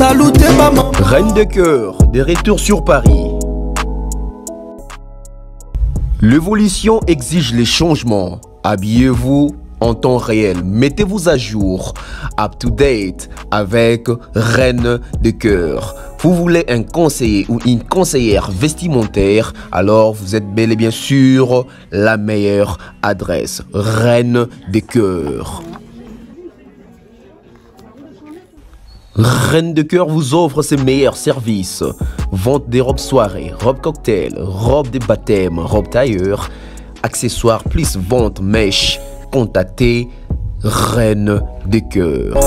Salute maman. Reine de cœur, de retour sur Paris. L'évolution exige les changements. Habillez-vous en temps réel. Mettez-vous à jour, up to date, avec Reine de cœur. Vous voulez un conseiller ou une conseillère vestimentaire, alors vous êtes bel et bien sûr la meilleure adresse. Reine de cœur. Reine de cœur vous offre ses meilleurs services. Vente des robes soirées, robes cocktail, robes de baptême, robes tailleur, accessoires plus vente mèche. Contactez Reine de cœur.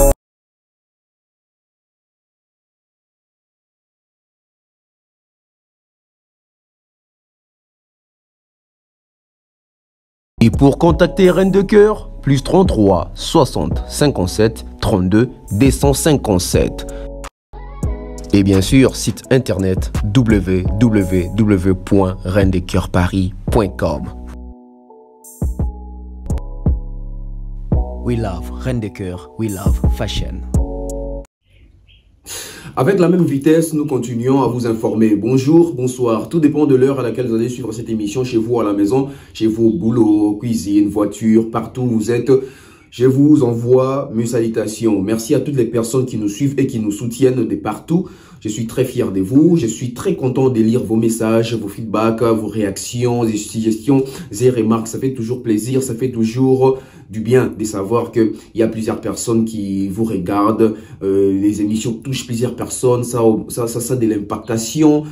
Et pour contacter Reine de cœur, plus 33 60 57 32 257. Et bien sûr, site internet www.reinedecoeurparis.com. We love Reine de cœur, we love fashion. Avec la même vitesse, nous continuons à vous informer. Bonjour, bonsoir. Tout dépend de l'heure à laquelle vous allez suivre cette émission chez vous à la maison, chez vous au boulot, cuisine, voiture, partout où vous êtes. Je vous envoie mes salutations. Merci à toutes les personnes qui nous suivent et qui nous soutiennent de partout. Je suis très fier de vous. Je suis très content de lire vos messages, vos feedbacks, vos réactions, vos suggestions et remarques. Ça fait toujours plaisir, ça fait toujours du bien de savoir qu'il y a plusieurs personnes qui vous regardent. Les émissions touchent plusieurs personnes. Ça a de l'impactation.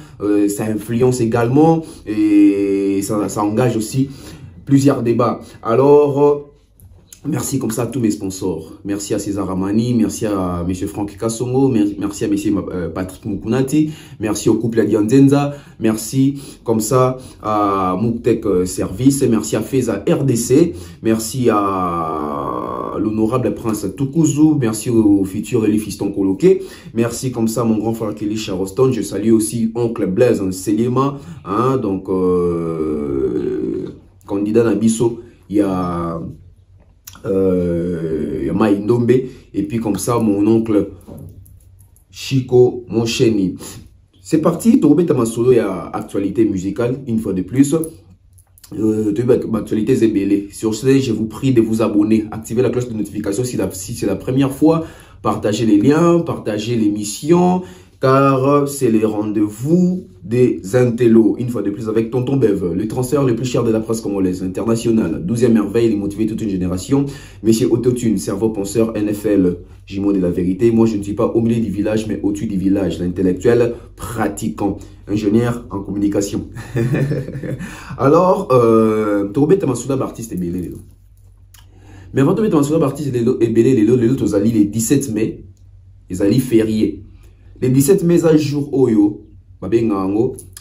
Ça influence également et ça engage aussi plusieurs débats. Alors... merci comme ça à tous mes sponsors. Merci à César Amani, merci à M. Franck Kassongo, merci à M. Patrick Mukunati, merci au couple Adianzenza, merci comme ça à Mouktech Service, merci à Feza RDC, merci à l'honorable prince Tukuzu, merci au futur Eli Fiston Koloké, merci comme ça à mon grand frère Kelly Charoston, je salue aussi oncle Blaise Selema, hein, donc candidat Nabiso, il y a Maïndombe, et puis comme ça mon oncle Chico Moncheni. C'est parti, Tourbe Tamasolo, il y a actualité musicale une fois de plus. Actualité Zébélé. Sur ce, je vous prie de vous abonner, activer la cloche de notification si c'est la première fois, partagez les liens, partagez l'émission, car c'est les rendez-vous des intellos. Une fois de plus avec Tonton Bev, le transfert le plus cher de la presse congolaise, internationale, 12e merveille, il motivé toute une génération. Monsieur Autotune, cerveau penseur, NFL, jumeau de la vérité. Moi, je ne suis pas au milieu du village, mais au-dessus du village, l'intellectuel pratiquant, ingénieur en communication. Alors, Tourbe Tamasouda Bartiste et Belé. Mais avant de mettre Tamasouda Bartiste et Belé, les autres alliés, les 17 mai, les alliés fériés. Le 17 mai, un jour, Oyo,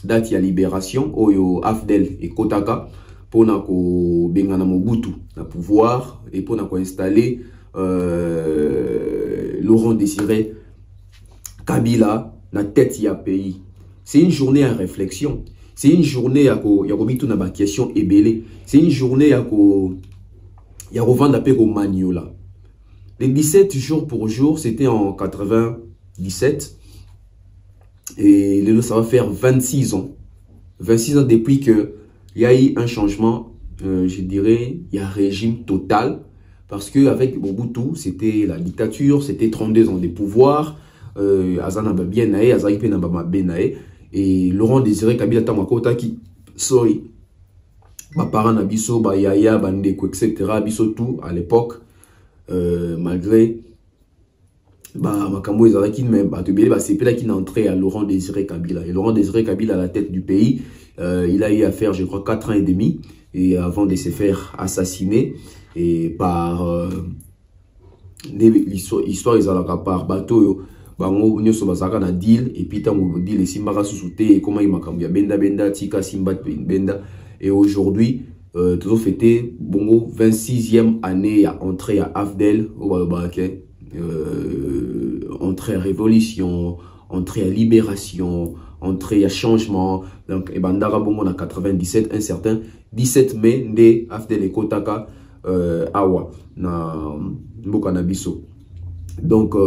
date ya libération, Oyo, Afdel et Kotaka, pour ko bengana Mobutu, na pouvoir, et pour installer Laurent Désiré Kabila, na tête ya pays. C'est une journée à réflexion. C'est une journée à ko na question ébélé. C'est une journée à ko vendre à au Maniola. Les 17 jours pour jour, c'était en 97. Et ça va faire 26 ans. 26 ans depuis qu'il y a eu un changement, je dirais, il y a un régime total. Parce qu'avec Mobutu, c'était la dictature, c'était 32 ans de pouvoir. Azanaba bien naé, Azaïpe Nabama bien naé. Et Laurent Désiré Kabila Tamakota qui, sorry, ma parent Nabiso, ba Yaya, Bandeko, etc. Biso tout à l'époque, malgré. Makambo Ezaraki, mais c'est là qu'il est entré à Laurent Désiré Kabila. Et Laurent Désiré Kabila à la tête du pays, il a eu à faire, je crois, 4 ans et demi, et avant de se faire assassiner, et par l'histoire, ils ont par bateau, bango nyoso bazaka na deal, et puis tant deal et simbara sous-souté, et comment il m'a cambié benda tika simbat benda. Et aujourd'hui, toujours fêté bongo 26e année à entrer à Afdel au Balobake. Entrée à révolution, entrée à libération, entrée à changement. Donc, et Bandara Bongo en 97, un certain 17 mai, né Afdel et Kotaka Awa, na Mbokanabiso. Donc,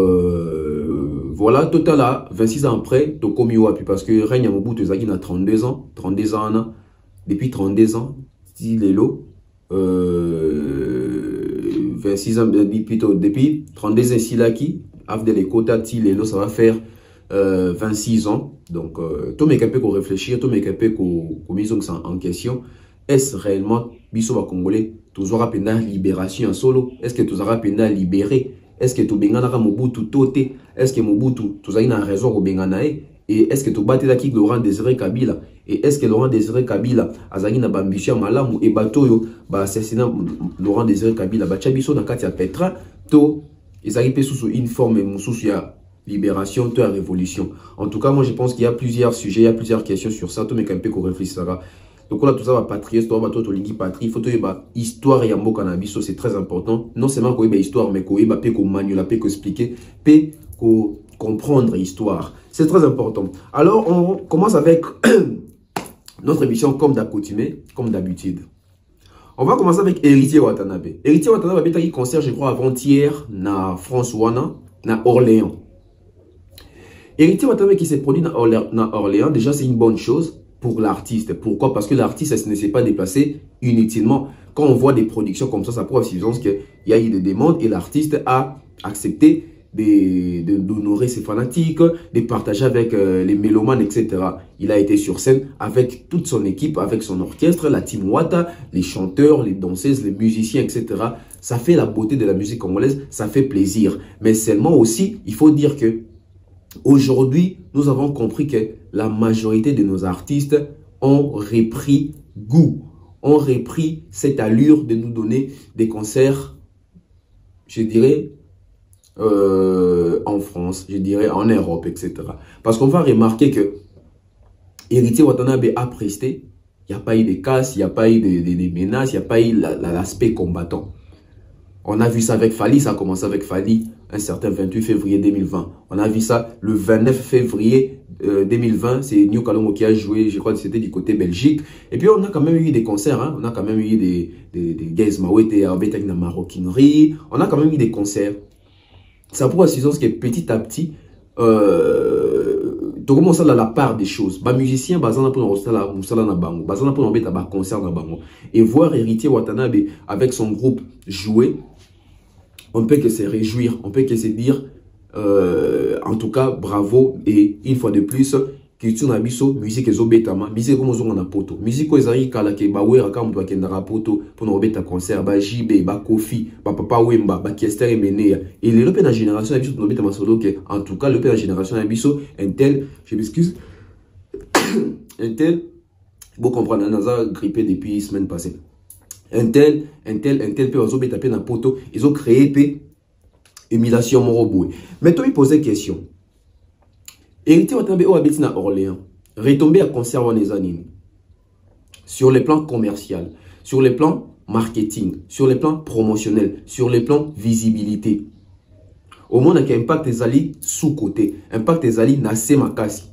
voilà, total là, 26 ans après, tu commis wapi parce que Règne Mobutu Zaki a 32 ans, 32 ans, depuis 32 ans, si les lots, 26 ans, depuis 32 ans, si là qui, avec les quotas, si les lots, ça va faire 26 ans. Donc, tout mes capés qu'on réfléchir, tout mes capés qu'on mise en question. Est-ce réellement, biso va congolais, tous aura peine à libération en solo? Est-ce que tous aura peine à libérer? Est-ce que tu bengana Mobutu toté? Est-ce que Mobutu, tu as une raison au benganae? Et est-ce que tu battes là qui Laurent Désiré Kabila? Et est-ce que Laurent Désiré Kabila a une ambition malamu et batoyo ba assassiner Laurent Désiré Kabila ba chabiso na kati ya Petra to ils arrivent sous une forme sous ya libération to la révolution. En tout cas, moi je pense qu'il y a plusieurs sujets, il y a plusieurs questions sur ça, tout mais quand qu'on réfléchira. Donc là tout ça va patriote, tout va tout lingui patrie, faut que ba histoire ya mboka na biso, c'est très important. Non seulement ko ba histoire mais ko ba pe ko manuela pe ko expliquer, pe ko comprendre l'histoire. C'est très important. Alors, on commence avec notre émission comme d'accoutumé, comme d'habitude. On va commencer avec Héritier Watanabe. Héritier Watanabe a eu concert, je crois, avant-hier, na François, na Orléans. Héritier Watanabe qui s'est produit na Orléans, déjà, c'est une bonne chose pour l'artiste. Pourquoi? Parce que l'artiste ne s'est pas déplacé inutilement. Quand on voit des productions comme ça prouve suffisance qu'il y a eu des demandes et l'artiste a accepté d'honorer ses fanatiques, de partager avec les mélomanes, etc. Il a été sur scène avec toute son équipe, avec son orchestre, la team Wata, les chanteurs, les danseuses, les musiciens, etc. Ça fait la beauté de la musique congolaise, ça fait plaisir. Mais seulement aussi, il faut dire que aujourd'hui, nous avons compris que la majorité de nos artistes ont repris goût, ont repris cette allure de nous donner des concerts, je dirais, en France, je dirais en Europe, etc. Parce qu'on va remarquer que Héritier Watanabe a presté, il n'y a pas eu de casse, il n'y a pas eu de menaces, il n'y a pas eu l'aspect combattant. On a vu ça avec Fali, ça a commencé avec Fali un certain 28 février 2020. On a vu ça le 29 février 2020, c'est New Kalongo qui a joué, je crois que c'était du côté Belgique. Et puis on a quand même eu des concerts, hein? On a quand même eu des Gaze Mawete, avec la maroquinerie, on a quand même eu des concerts. Ça prouve assistance que petit à petit, tu commences à la part des choses. Les musiciens, et voir Héritier Watanabe avec son groupe jouer, on peut que se réjouir, on peut que se dire, en tout cas, bravo. Et une fois de plus, culture na biso musique ezobetama musique comme ozonga na poto musique ko ezali kala ke bawera ka mtu akendaka poto pour obeta concert ba JB ba Kofi ba Papa Wemba ba Kester Emenea et le pe na génération na biso obeta masolo que en tout cas le pe na génération na biso un tel, je m'excuse, un tel, vous comprenez, on a grippé depuis semaine passée, un tel pe ozobeta pe na poto, ils ont créé pe émulation moroboué. Mais toi il posait question. Héritier Watanabe au habité à Orléans, retombé à concert Wanezanini. Sur les plans commercial, sur les plans marketing, sur les plans promotionnels, sur les plans visibilité. Au moins, il y a un impact des alliés sous-côté, impact des alliés nassé makasi.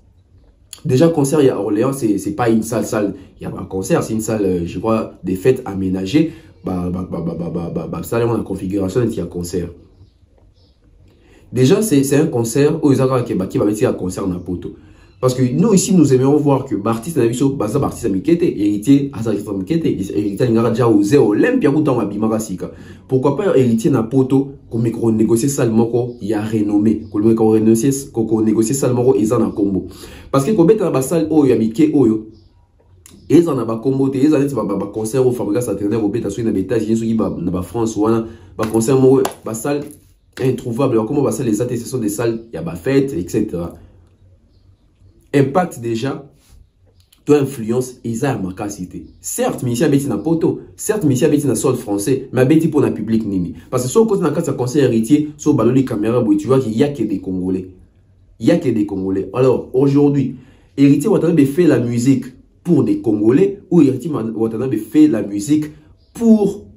Déjà, concert à Orléans, c'est pas une salle. Il y a un concert, c'est une salle, je crois, des fêtes aménagées. Ça, la configuration, il y a un concert. Déjà, c'est un concert où ils ont qui va mettre un concert dans la poto. Parce que nous, ici, nous aimerions voir que Bartis n'a pas Baza Bartis Amikete, héritier Azarista Mikete, héritier n'a déjà osé Olympia ou dans Abimarasika. Pourquoi pas héritier n'a poto, comme on négocie salement, il y a renommé, qu'on négocie salement, ils en a combo. Parce que quand on a salle, oh, il y a Miké, oh, ils en a combo, ils en a concert au Fabrica Saturnaire, au Beta, sur une États-Unis, sur la France, ou un concert, ma salle introuvable. Alors, comment on va ça, les attestations des salles, il y a ma fête, etc. Impact déjà, toi influence, ils ont ma capacité. Certes, Michel Betty n'a poto, certes, Michel Betty n'a sol français, mais Betty pour le public nini. Parce que sur le côté de la conseil héritier, sur le ballon de caméra, tu vois qu'il n'y a que des Congolais. Il n'y a que des Congolais. Alors, aujourd'hui, héritier Watanabe fait la musique pour des Congolais ou héritier Watanabe fait la musique pour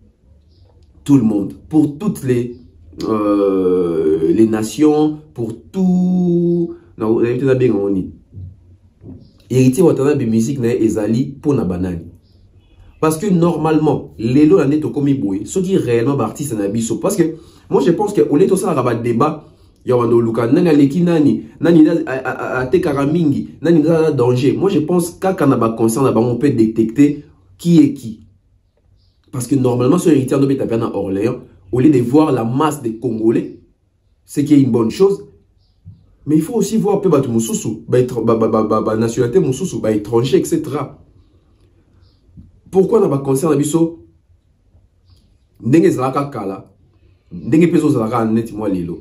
tout le monde, pour toutes les nations, pour tout. Non, héritier Watanabe musique na ezali pour na banani. Parce que normalement, les lots n'ont pas comme boué, ceux qui réellement artistes na biso. Parce que moi je pense que au lieu de ça, il y a un débat Yawando Luka, nani aleki nani a te karamingi, nani a danger. Moi je pense qu'à Kanaba concerne, on peut détecter qui est qui. Parce que normalement, sur l'héritier de Bétapien à Orléans, au lieu de voir la masse des Congolais, ce qui est une bonne chose, mais il faut aussi voir un peu Batou Moussoussou, nationalité Moussoussou, étranger, etc. Pourquoi n'a pas concerne Abisso? Ndenge Zalaka Kala, Ndenge Peso Zalaka Net moi Lilo.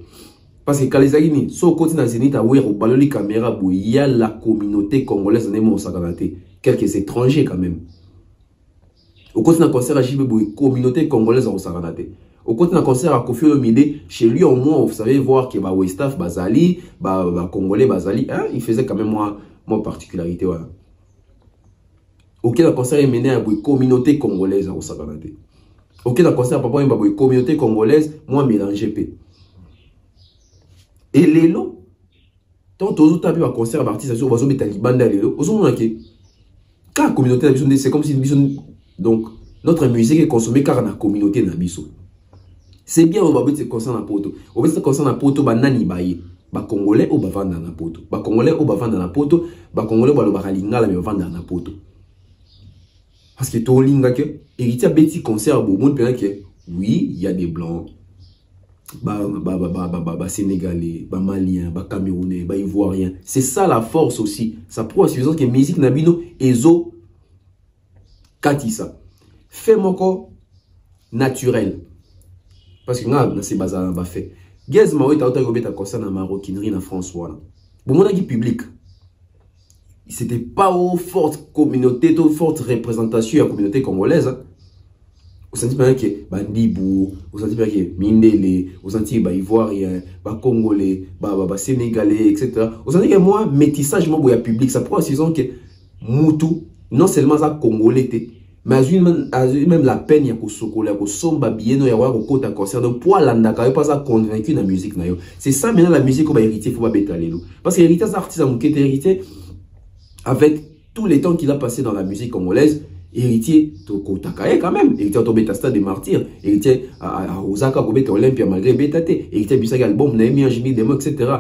Parce que Kalizagini, so côté dans Zénith, à Ouer, au baloli caméra, il y a la communauté congolaise dans mon sakanate, quelques étrangers quand même. Au côté d'un concert à JB, communauté congolaise en sakanate. Au côté d'un concert à Kofi Olomide, chez lui au moins, vous savez voir que Westaf, Bazali, Congolais, Bazali, hein, il faisait quand même moi particularité. Ouais. Ok, le concert est mené à une communauté congolaise en sakanate. Ok, le concert à Papa, une communauté congolaise, moi mélangé. Et Lélo, tant aux autres un concert à partir de ça, on va mettre Taliban dans Lélo. Quand la communauté c'est comme si donc notre musique est consommée car la communauté n'a biso. C'est bien, on va mettre ce concert à poto. On va mettre ce concert à poto, nani baye. Congolais ou vendre na poto. Congolais ou vendre na poto. Congolais ou balingala mais vendre na poto. Parce que tout linga que héritier petit concert au monde pendant que oui, il y a des blancs. Sénégalais, Maliens, Camerounais, Ivoiriens. C'est ça la force aussi. Ça prouve à suffisance que musique nabino ezo katisa. Fait mon corps naturel. Parce que là, c'est bazar en bas fait. Gaz maoui ta autre concerne la maroquinerie en France voilà. Bon mon avis public. C'était pas une forte communauté, une forte représentation de la communauté congolaise. Vous sentez bien que Bandibou, vous sentez bien que Mindele, vous sentez bien Ivoirien, Congolais, Sénégalais, etc. Vous sentez que moi, métissage, moi, il y a public, ça prend la que Moutou, non seulement ça Congolais, mais même la peine, il y a Kosoko, il y a Kosomba, bien, il y a Kota concert, donc pour l'andaka, il n'y a pas ça convaincu dans la musique. C'est ça maintenant la musique qu'on va hériter, il faut pas bêter. Parce que hériter, c'est artiste qui est hérité avec tous les temps qu'il a passé dans la musique congolaise. Héritier Takae quand même, héritier de Betasta des Martyrs, héritier à Osaka, Olympia malgré Betate, héritier Bissag album, Naemi Anjimi, Demo, etc.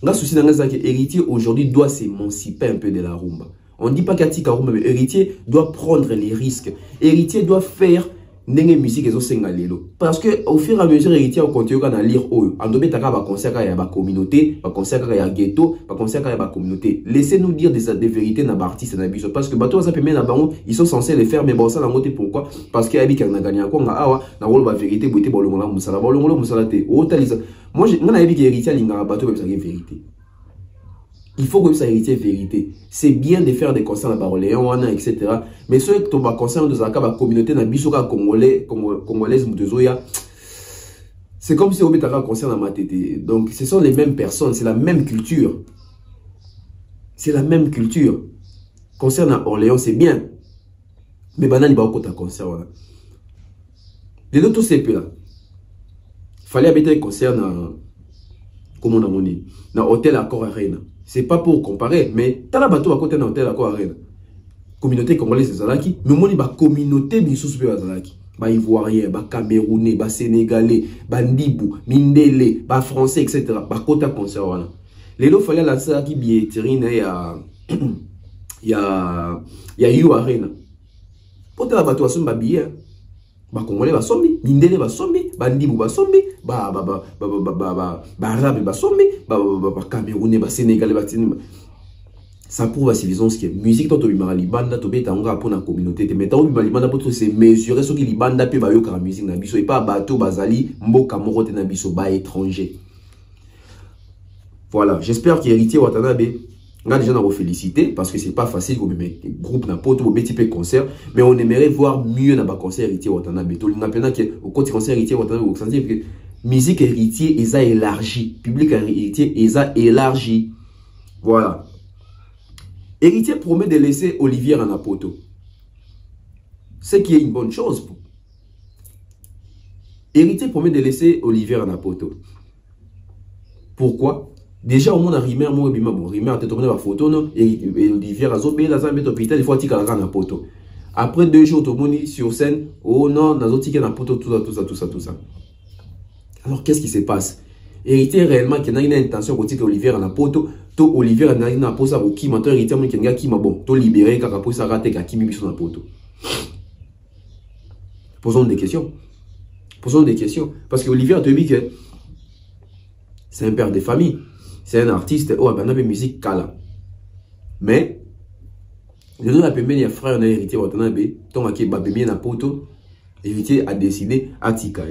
Là, souci dans ça que héritier aujourd'hui doit s'émanciper un peu de la rumba. On ne dit pas qu'Atika rumba, mais héritier doit prendre les risques. Héritier doit faire n'enge musique et sengalelo. Parce que au fur et à mesure héritier on continue à lire oyo. Andobé taka ba concert ya ba communauté, ba concert ya ghetto, ba concert ya ba communauté. Laissez-nous dire des vérités na artistes na biso parce que bato ça peut mettre na bango, ils sont censés les faire mais bon ça la moté pourquoi? Parce que abi kana gagné ko nga awa na wolo ba vérité boité bolongola musala te. O talisa. Moi ngana abi que héritier linga bato ba vérité. Il faut que ça héritier vérité. C'est bien de faire des concerts à Orléans, etc. Mais ceux qui ont un concert de la communauté na bisoka congolaise, c'est comme si on mettait un concert dans ma tête. Donc ce sont les mêmes personnes, c'est la même culture. C'est la même culture. Concert à Orléans, c'est bien. Mais banani ba okota concert voilà. Les deux tous ces peu là. Fallait habiter un concert dans comment on a dit, dans hôtel Accor Arena. C'est pas pour comparer, mais t'as la bateau à côté d'un hôtel Accor Arena. Communauté congolaise Zalaki, mais moi ba communauté bisous pe Zalaki. Ba Ivoirien, ba Camerounais, ba Sénégalais, ba Ndibou, Mindele, ba Français, etc. Ba kota concert voilà. Les lots fallait la ça qui billetterine il y a You Arena. Pour t'as la bateau à son ba billet. Ba Congolais ba sombi, Mindele ba sombi, ba Ndibou ba sombi, ba Arabe ba sombi, ba Camerounais ba Sénégalais ba Sénégalais. Ça prouve à suffisance que musique tant bimara libanda to beta nga pour la communauté mais tant bimara libanda pour se mesurer ce qui libanda pe ba yo ka musique na biso et pas bateau bazali mboka moko te na biso ba étranger. Voilà, j'espère qu'héritier Watanabe on a déjà vous féliciter parce que c'est pas facile comme groupe na poto ou petit peu concert mais on aimerait voir mieux na ba concert héritier Watanabe to linga pena que au côté concert héritier Watanabe vous sentez que musique héritier eza élargi public héritier eza élargi. Voilà. Héritier promet de laisser Olivier en apoto. Ce qui est une bonne chose. Héritier promet de laisser Olivier en apoto. Pourquoi? Déjà, au monde a rimé, moi, bon, rimé a tourné la photo, non? Et Olivier a zobé, la zambe, l'hôpital, il faut qu'il y ait un apoto. Après 2 jours, tout le monde sur scène, oh non, dans autre ticket, un apoto, tout ça. Alors, qu'est-ce qui se passe? héritier réellement qui a une intention de dire Olivier à la poto, to Olivier a une pose à qui maintenant héritier qui a qui m'a bon, to libéré car après ça raté qui mis sur la poto. Posons des questions. Posons des questions parce que Olivier a te dit que c'est un père de famille, c'est un artiste oh ben a musique kala. Mais le nom a permis à frère un héritier watanabe, tant que babé na poto, héritier a décidé à tika.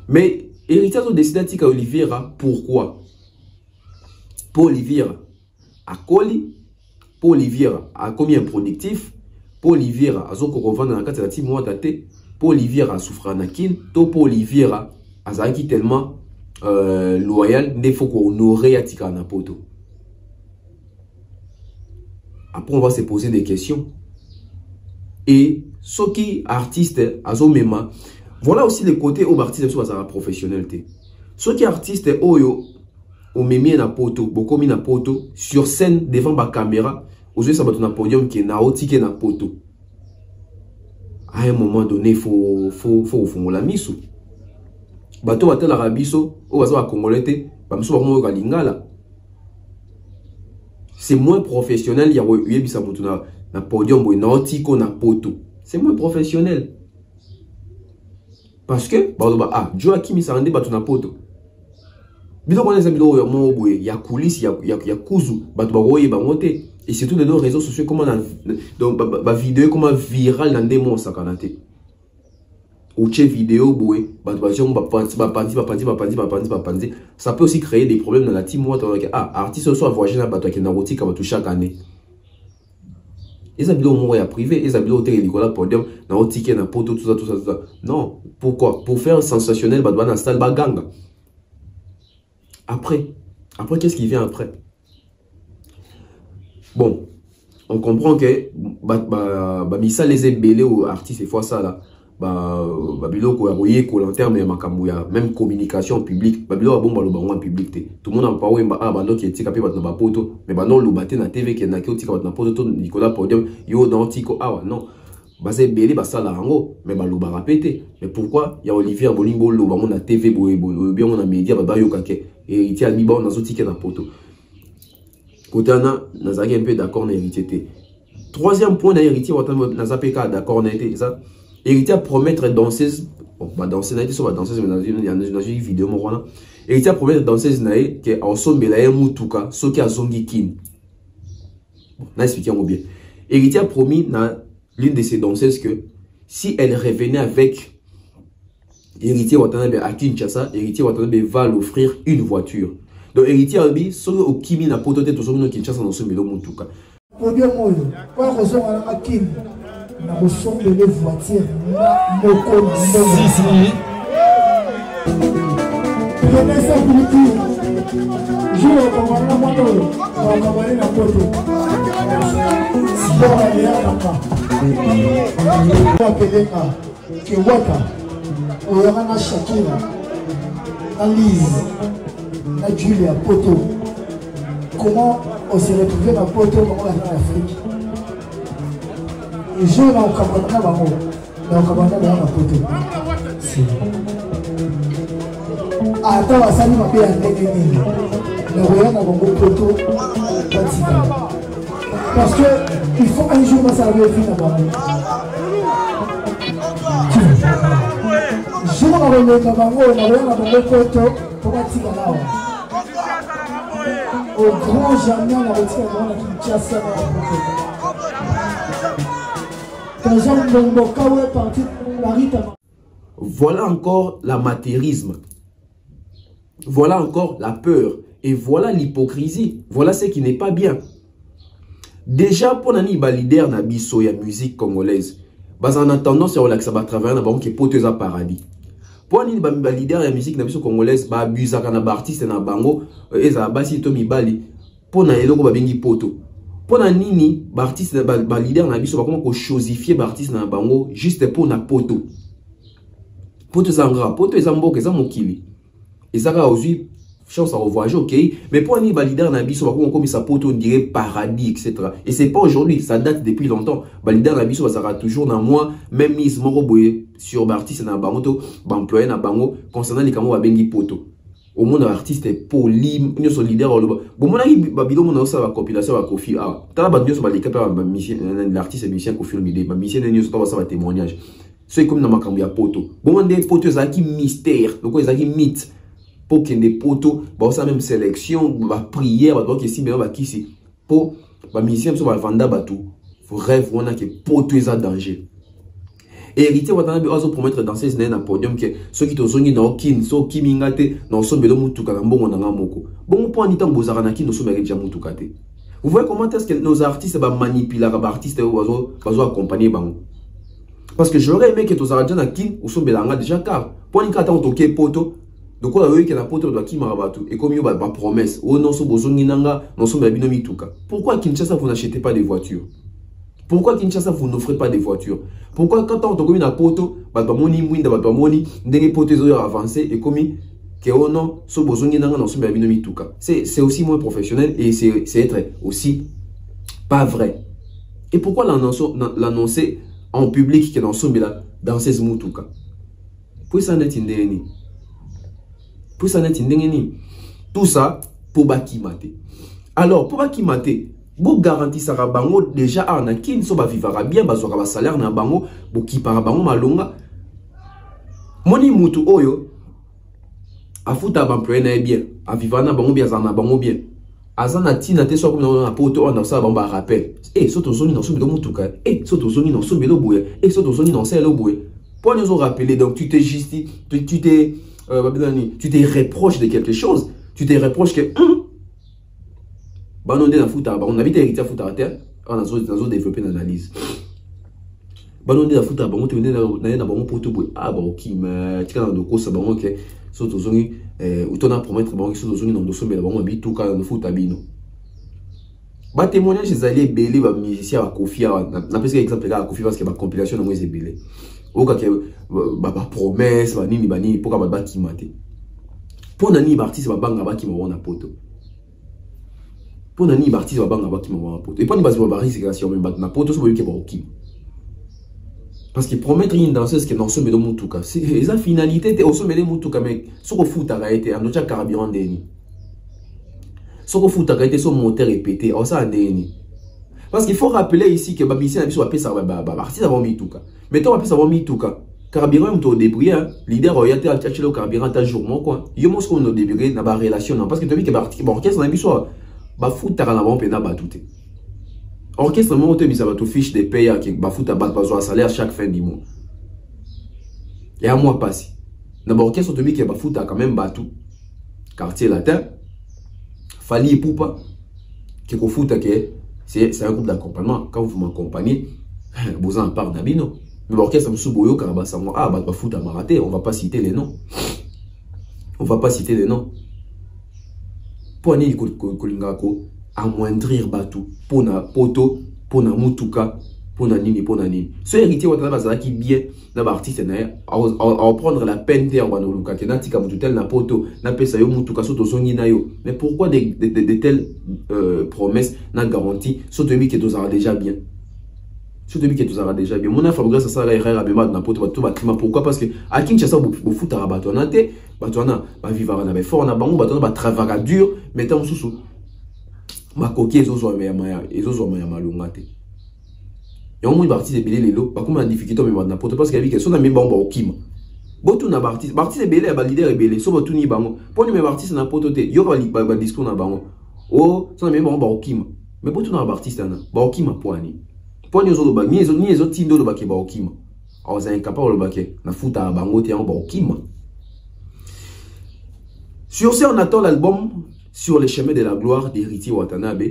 Mais héritier a décidé à tika Oliviera, pourquoi? Pour Oliviera à Coli, pour Oliviera à combien productif, pour Oliviera à Zoko revendre dans la 4 mois daté, pour Oliviera à souffrir na kin, pour Oliviera à Zaki tellement loyal, il faut qu'on honorer à tika na poto. Après, on va se poser des questions. Et ce qui artiste azomema, voilà aussi le côté où artiste sur la professionnalité. Ce qui artiste oyo au memi na poto, beaucoup na poto sur scène devant la caméra, aux yeux ça va na podium qui est na otike na poto. À un moment donné, faut la mise. Bato va la rabiso, au va congolais, bamso va mo lingala. C'est moins professionnel, il y a na podium ou na otiko na poto. C'est moins professionnel. Parce que ah, Joachim il s'est rendu na poto. Bidon on les bilo mo boye, il y a coulisses, il y a kuzu, bato ba roye ba monter et surtout dans nos réseaux sociaux comment donc ba vidéo comment viral dans des mots sakanate. Ou tche vidéo boye, ça peut aussi créer des problèmes dans la team. Ah, artiste soit voyagé dans bateau qui n'a pas de chaque année. Ils ont bien au privé, ils ont bien au Nicolas podium, dans au ticket, dans poto, tout ça. Non, pourquoi? Pour faire un sensationnel, bah dans style baganga. Après, qu'est-ce qui vient après? Bon, on comprend que Missa les ébélés aux artistes et fois ça là. Même communication publique, en public. Tout le monde a parlé de qui est na poto, mais le baté na TV qui est na poto Nicolas podium yo dans tiko ah non. Basé belé ça la rango, mais lo ba répéter. Mais pourquoi il y a Olivier Bolingo lo ba na TV bien on a média ba yo kake et il tient liba na zo tike na poto. Côté na nazaki un peu d'accord na héritier. Troisième point na héritier na zapeka d'accord na été ça. Héritier promettre danseuse, bon, bah danseuse naïe, soit danseuse, mais dans une vidéo, moi, héritier promettre danseuse naïe, qui est en somme, mais la moutuka, ce qui a zongi kin. Bon, n'a expliqué bien. Héritier a promis à l'une de ses danseuses que si elle revenait avec héritier Watanabe à Kinshasa, héritier Watanabe va l'offrir une voiture. Donc héritier a dit, ce au kimi n'a pas été tout son Kinshasa dans ce milieu moutuka. Na ressemble les voitures moko si le ça politique je recommande la moto recommande la moto si on a bien là pas que waka on aura na Shakira Alice na Julia Poto comment on s'est retrouvé dans Poto comment on a fait l'Afrique. Et je n'ai pas parce que il faut un jour ça arrive là-bas. Je au grand jamais on a retiré voilà encore l'amateurisme. Voilà encore la peur. Et voilà l'hypocrisie. Voilà ce qui n'est pas bien. Déjà, pour nani leader na biso ya musique congolaise, en attendant, c'est relaxé à travers na banque qui poteuse à paradis. Pour nani leader ya musique na biso congolaise, ba abusaka na artiste na bango, eza basi to mibali, pour na eloko ba bengi poto. Pour na nini artiste ba leader na biso ba comment ko chosifier ba artiste na bango juste pour na poto. Poto zanga, poto ezamboka eza mokili. Ezaka aujourd'hui chance à revoyager, ok, mais pour un leader Nabiso, comme ça poto on dirait paradis, etc. Et c'est pas aujourd'hui, ça date depuis longtemps. Leader Nabiso, ça sera toujours dans moi, même mise moroboye sur Bartis et na bangoto, employé na bango concernant les camo à bengi poto. au monde artiste poli nous sommes leader bon mon ami babilo mon ça va compilation va Kofi ah t'as ba nous sommes les capes l'artiste musicien Kofi Olomide ba musicien nous sommes ça va témoignage c'est comme dans makambo ya poto bon des potos zaki mystère donc zaki mythe pour que des potos ba ça même sélection ba prière ba donc si bien ba kisi pour ba musicien so ba vanda batu rêve on a que poto est en danger. Et héritier watana be ozo promettre dans ces na podium que ceux qui tozongi na okin so kimingate na sombelo mutuka na mbongo na ngamoko bon point ni tango bozara na kin no sombelo ja mutuka te. Vous voyez comment est-ce que nos artistes ba manipuler ba artistes bazo accompagner bango. Parce que j'aurais aimé que tozara na kin ou sombelo nga déjà car point ni kata on toke poto donc on a vu que la poto doit kimara batu et comme yo ba promesse oh non so bozongi nanga non sombelo bino mituka. Pourquoi Kinshasa vous n'achetez pas des voitures? Pourquoi Kinshasa vous n'offrez pas des voitures? Pourquoi quand on tombe na poto, batomoni mwinda batomoni ndenge poto zo avancer et comme que oh non, so bozongi nanga na sombe bino mituka. C'est aussi moins professionnel et c'est être aussi pas vrai. Et pourquoi l'annoncer en public que dans sombe là dans ces mutuka? Puis ça n'est indéni. Puis ça n'est indéni. Tout ça pour bakimate. Alors pour bakimate vous garantissez à bango déjà à na kin so ba vivra bien ba zoka ba salaire na bango bo ki para bango malonga moni mutu oyo afuta ba employé na bien a vivra na bango bien za na bango bien azana tina te so comme na poto on a ça ba rappel soto zoni na so be mutuka soto zoni na so be lo boye soto zoni na so lo boye pour nous rappeler donc tu t'es juste tu t'es reproche de quelque chose tu te reproches que Banon de la foot, on habite héritier foot à terre, on a développé une analyse. Banon de la foot, on te venait dans bon poteau, ah bon, qui m'a tiré dans le cours, ça bon, ok, saute aux zoni, ou ton a promettre, bon, saute aux zoni dans le sommet, bon, habite tout cas, dans le foot à bino. Bah, témoignage, les alliés belé, bah, musicien à Kofi, n'a pas exemple à Kofi parce que ma compilation n'a moins belé. Au cas que, bah, promesse, bah, ni, pourquoi bah, qui m'a été. Pour nani, artiste, bah, banga, qui m'a on a poteau. Pour nani artiste va banga qui m'a poto et pas ni base va risque c'est même na poto so boyeke ba okim parce que promettre une danseuse que dans ce médo mutuka c'est la finalité te au sommet de mutuka mec soko futa ka été en nocha carburant deni soko futa ka été son moteur répété au ça deni parce qu'il faut rappeler ici que babisi na biso apesa ba artiste avant mituka mettons apesa avant mituka carburant to débrouiller leader oyate achelo carburant ta jour mon quoi yo mos ko no débrouiller na ba relation parce que tu vis que ba orchestre na biso bafuta kana bon pena batute orchestre mo te bisa batu fiche de paye qui bafuta bat besoin salaire chaque fin du mois et à mois passé na ba orchestre te bi que bafuta quand même batu quartier latin fali poupa que ko futa que c'est un groupe d'accompagnement quand vous m'accompagnez vous en parle d'abino mais l'orchestre msuboyo kana sango ah bafuta maraté on va pas citer les noms pour aller kolingako amoindrir batu pour na poto pour na mutuka pour na nini ce héritier watana bazala qui bien na ba artiste na à prendre la peine de wanoluka ke natika mututel na poto na pesa yo mutuka soto zongi na yo mais pourquoi de telles promesses na garantie soto mi que tu auras déjà bien mon affaire grâce à ça la erreur abema na poto batu batima pourquoi parce que à Kinshasa bu futa batu na te batu na ba vivre na be fort na bango batu na ba travailler dur mettons sous ma coquille ezo ya malunga te yo mo parti de belé lelo ba comme en difficulté mais na poto parce que avec so na mi bango okima botu na artiste de belé ba leader belé so botu ni bango pour ni me artiste na poto te yo ba discours na bango oh so na mi bango okima mais botu na artiste na ba okima poani pour nous autres ni les autres tindo le baké ba okima on est incapable le baké na futa bango te en ba okima. Sur ce on attend l'album sur les chemins de la gloire d'Héritier Watanabe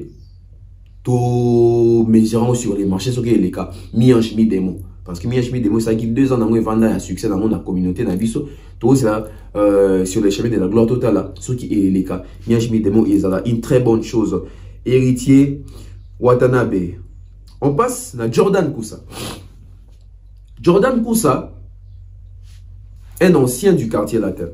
tout mesurant sur les marchés sur les cas mi-ange mi-démon parce que mi-ange mi-démon ça qui 2 ans dans le vendre à succès dans la communauté na biso tout ça sur les chemins de la gloire totale là ce qui est les cas mi-ange mi-démon ils ont une très bonne chose Héritier Watanabe. On passe à Jordan Koussa. Jordan Koussa, un ancien du quartier latin.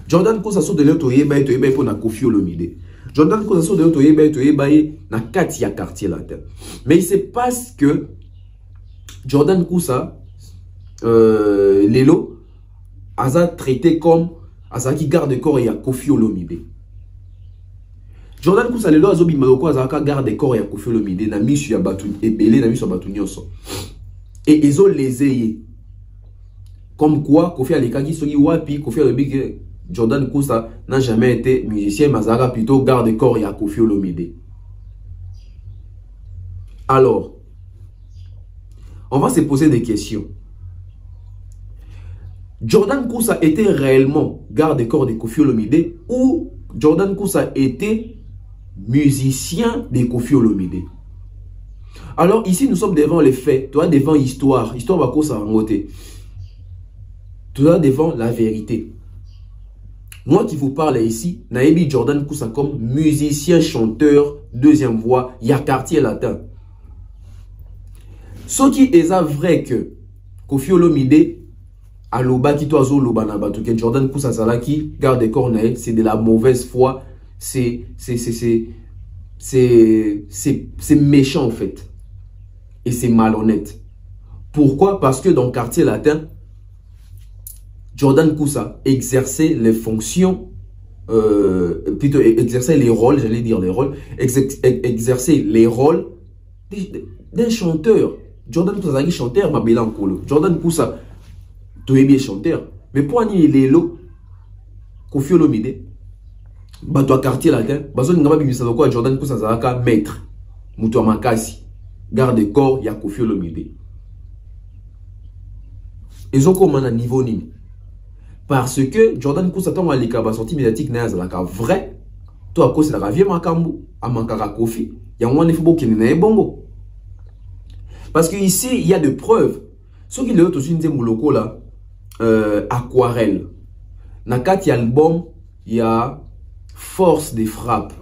Jordan Koussa sort de l'autoyeba pour na Kofi Olomide. Jordan Koussa sort de l'autoyeba na Katia quartier latin. Mais il se passe que Jordan Koussa, Lelo, a traité comme azaki garde corps ya Koffi Olomide. Jordan Kousa lelo azobima loko azaka garde corps ya Koffi Olomide na misu ya batu ebele na misu ya batu nyonso. Et ezo lezeye. Comme quoi Koffi alekaki soki wapi Koffi Olomide Jordan Kousa n'a jamais été musicien, mais azaka plutôt garde corps ya Koffi Olomide. Alors, on va se poser des questions. Jordan Kousa était réellement garde-corps de Koffi Olomide ou Jordan Kousa était musicien de Koffi Olomide? Alors ici nous sommes devant les faits, toi devant l'histoire. Histoire va Kousa rangote. Toi devant la vérité. Moi qui vous parle ici, Naebi Jordan Kousa comme musicien, chanteur, deuxième voix, il y a quartier latin. Ce qui est vrai que Koffi Olomide aloba ki toazo loba na batu que Jordan Kousa Zalaki garde corps nae, c'est de la mauvaise foi, c'est méchant en fait. Et c'est malhonnête. Pourquoi? Parce que dans le quartier latin, Jordan Kousa exerçait les fonctions, plutôt exerçait les rôles, j'allais dire les rôles, exerçait les rôles d'un chanteur. Jordan Kousa Zalaki chanteur, ma bela nkolo. Jordan Kousa tu es bien chanteur, mais pour aller les lots, Koffi Olomide, bateau quartier latin, bateau n'importe bimisa loko à Jordan Kousa Zalaka maître, mutua makasi, garde corps ya Koffi Olomide. Ils ont comme un niveau ni, parce que Jordan Kousa tant alika ba sortie médiatique na Zalaka vrai, toi à cause de la vie makambu, à mankara Koffi, ya mwana faut qu'il n'ait bongo. Parce que ici il y a des preuves. Ce qui est aussi une moloko là. Aquarelle. Dans 4 albums, il y a Force des frappes.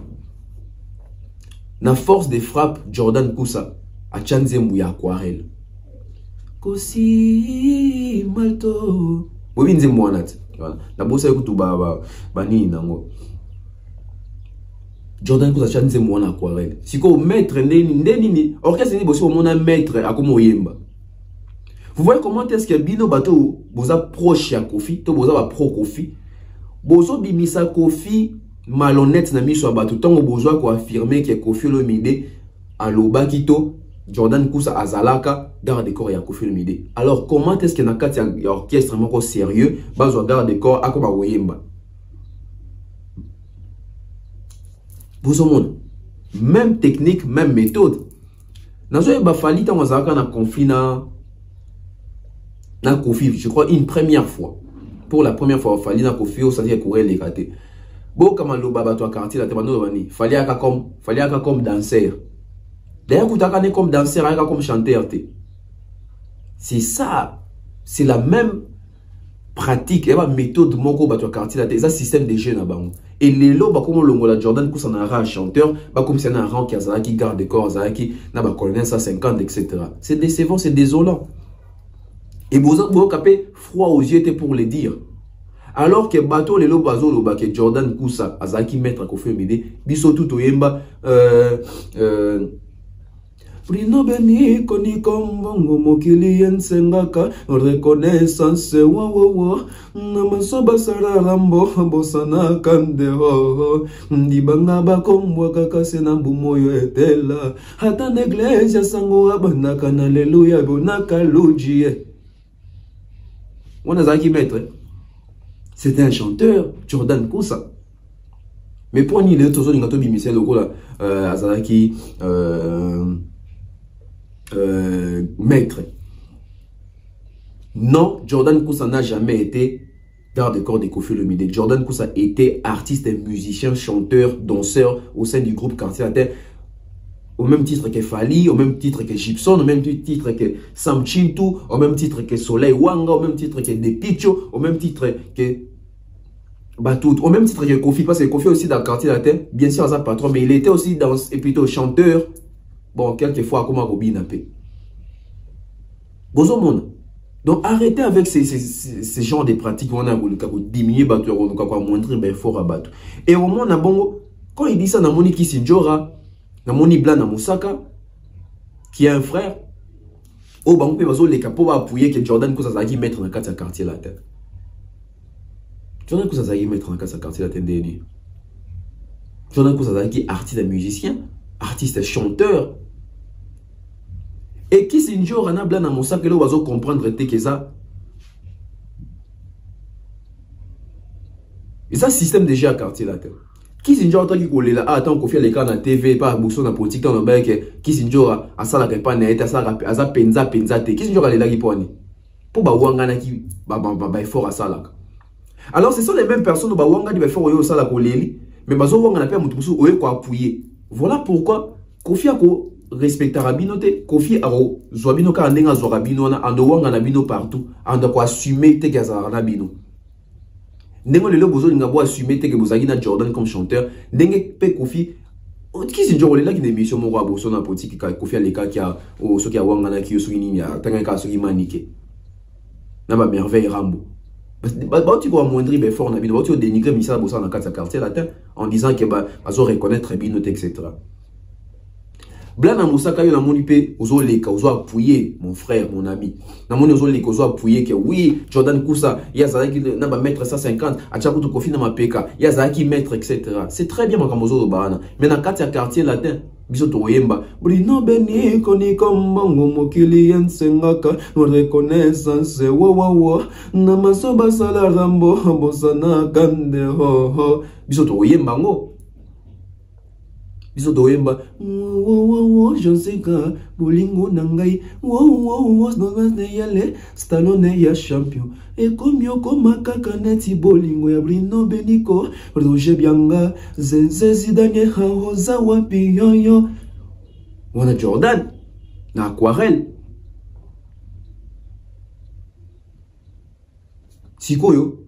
Dans Force des frappes, Jordan Kousa a chanté mouya Aquarelle. Kosi malto. Bobi nze mwanat. Voilà. Na bossa ekutu bani nango. Jordan Kousa chanté mouya Aquarelle. Siko maître ndeni orchestre ni bosi omona maître akomo yemba. Vous voyez comment est-ce que Bino Bato boza proche à Koffi, to boza pro Koffi. Bozo bimisa Koffi malhonnête na miso Bato tango bozo ko affirmer que Koffi Olomide aloba kito Jordan Kousa azalaka garde corps ya Koffi Olomide. Alors comment est-ce que na kati ya orchestre moko sérieux bazo garde corps akoma woyemba? Bozo mon même technique, même méthode. Nazo ba fali tango azalaka na conflit na Koffi, je crois une première fois. Pour la première fois, Fali na Koffi, ça dit courir les ratés. Bon, comme le baba toi quartier la temano bani, Fali aka comme danseur. D'ailleurs, vous t'as comme danseur, aka comme chanteur. C'est ça, c'est la même pratique, et la méthode moko ba toi quartier la tête, ça système de jeunes là-bas. Et les lots ba comme longola Jordan Kousa na un chanteur, ba comme c'est un rang qui a qui garde corps, qui na ba colonel 150 etc. C'est décevant, c'est désolant. Et Bozo capé froid aux yeux pour le dire. Alors que bateau les lo bazo lo que Jordan Kousa azaki maître Koffi Olomide biso tout oyemba Prino beni koni kombongo mokili yensengaka reconnaissance wa namasoba sara rambo bosana kandeo ndibanga bakomwa kaka sena bumoyo etela hata neglesia sango abanaka na haleluya bonaka lujie. On a Zaki maître. C'était un chanteur, Jordan Kousa. Mais pour nous, il est toujours un bimisel Azaki maître. Non, Jordan Kousa n'a jamais été garde-corps de Koffi Olomide. Jordan Kousa était artiste, musicien, chanteur, danseur au sein du groupe Quartier Latin. Au même titre que Fali, au même titre que Gibson, au même titre que Sam Chintu, au même titre que Soleil Wanga, au même titre que Depicho, au même titre que Batout, au même titre que Koffi, parce que Koffi aussi dans le quartier latin, bien sûr, ça patron, mais il était aussi dans, et plutôt chanteur, bon, quelquefois, comme un Robin Napé. Bozo monde. Donc arrêtez avec ces genres de pratiques, on a voulu diminuer Batou, on a montrer ben fort à Batou. Et au moment, quand il dit ça, dans Moni Kisinjora, Namoni Blanc na Moussaka, qui est un frère, au Bangpe Bazo les capos va appuyer que Jordan Kousa Zaki mettre dans le quartier latin. Jordan Kousa Zaki mettre en cas sa quartier la tendeni. Jordan Kousa Zaki artiste musicien, artiste chanteur. Et qui c'est Njora na blanc na mosa que l'on va comprendre que ça. Et ça système déjà à quartier là. Qui c'est Njora qui colle là attends qu'on fait les cas na TV pas bousson na politique dans le bec qui c'est Njora à ça la pas net à ça penza te qui c'est Njora là qui poni. Pour ba wanga na qui ba fort à ça là. Alors ce sont les mêmes personnes ba wanga di ba fort au ça la koleli mais bazo wanga na pe mutu musu oye ko appuyer. Voilà pourquoi Kofi ako respecter Rabino te Kofi aro Zwabino ka ndenga Zwabino na ando wanga na bino partout ando ko assumer te kaza na bino. Ndengo lelo bozo linga bo assumer te ke bozaki na Jordan comme chanteur ndenge pe Kofi qui c'est Njora là qui ne mission mo rabo so na politique ka Kofi aleka ki a o so ki a wanga na ki yo so ni ya tanga ka so ki manike. Na ba merveille Rambo. Tu vas moindrir ben fort na bino, tu vas dénigrer Missa Bossa dans le quartier latin en disant que bah azo reconnaître bino etc. Blana Moussa quand il a moni pe ozo leka ozo appuyer mon frère mon ami. Na moni ozo leka ozo appuyer que oui Jordan Kousa ya zaki na ba mettre 150 a chaque tout kofi na ma peka ya zaki mettre etc. C'est très bien mon ozo bana mais dans quartier latin biso toyemba brino beni koni kombango mokili yensengaka no reconnaissance wo na masoba sala rambo bosana kande ho biso toyemba ngo biso toyemba wo joseka bolingo nangai wo no yale stalone ya champion e komyo koma kaka neti bolingo ya brino beniko roje bianga zenze zidanye haoza wapi yoyo wana Jordan na aquarelle sikoyo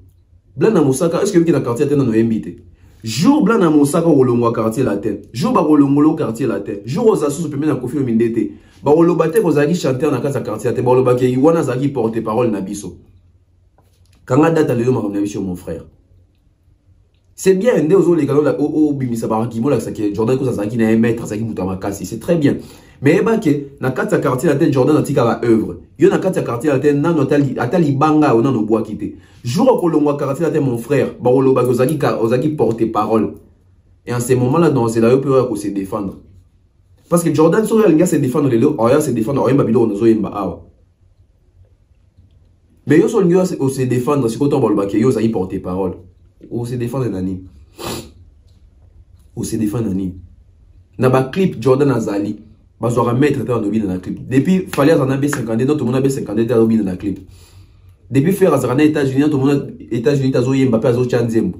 blana musaka est-ce que qui na quartier tena no invité jour blana musaka rolongo quartier latin jour ba rolongo quartier latin jour aux asus peut na Kofi Mindete ba rolobate kozaki chanteur na kasa quartier latin ba rolobake wana zaki porte parole na biso kanga data lelo ma mission mon frère. C'est bien, Jordan Kousa Zaki na maître Zaki Mutamakasi, c'est très bien. Mais eba ke na kati ya quartier la tête Jordan atika la œuvre. Yo na kati ya quartier la tête na atali banga ona no bois kité. Jour ko longwa quartier la tête mon frère, ba oloba ozaki porter parole. Et en ce moment-là dans c'est là yo peut se défendre. Parce que Jordan so ya se défendre le oya se défendre oya babilo onozo yemba awa. Mais yo so linga se défendre si koto ba oloba ke yo zaki porter parole. Ou se défendre nani. Ou se défendre nani. Na ba clip Jordan Azali. Bazora mettre dans le clip. Depuis fallait en AB 50 tout le monde AB 50 dans le clip. Depuis faire Azarana États-Unis tout le monde États-Unis tazo Mbappé azo Chanzembo.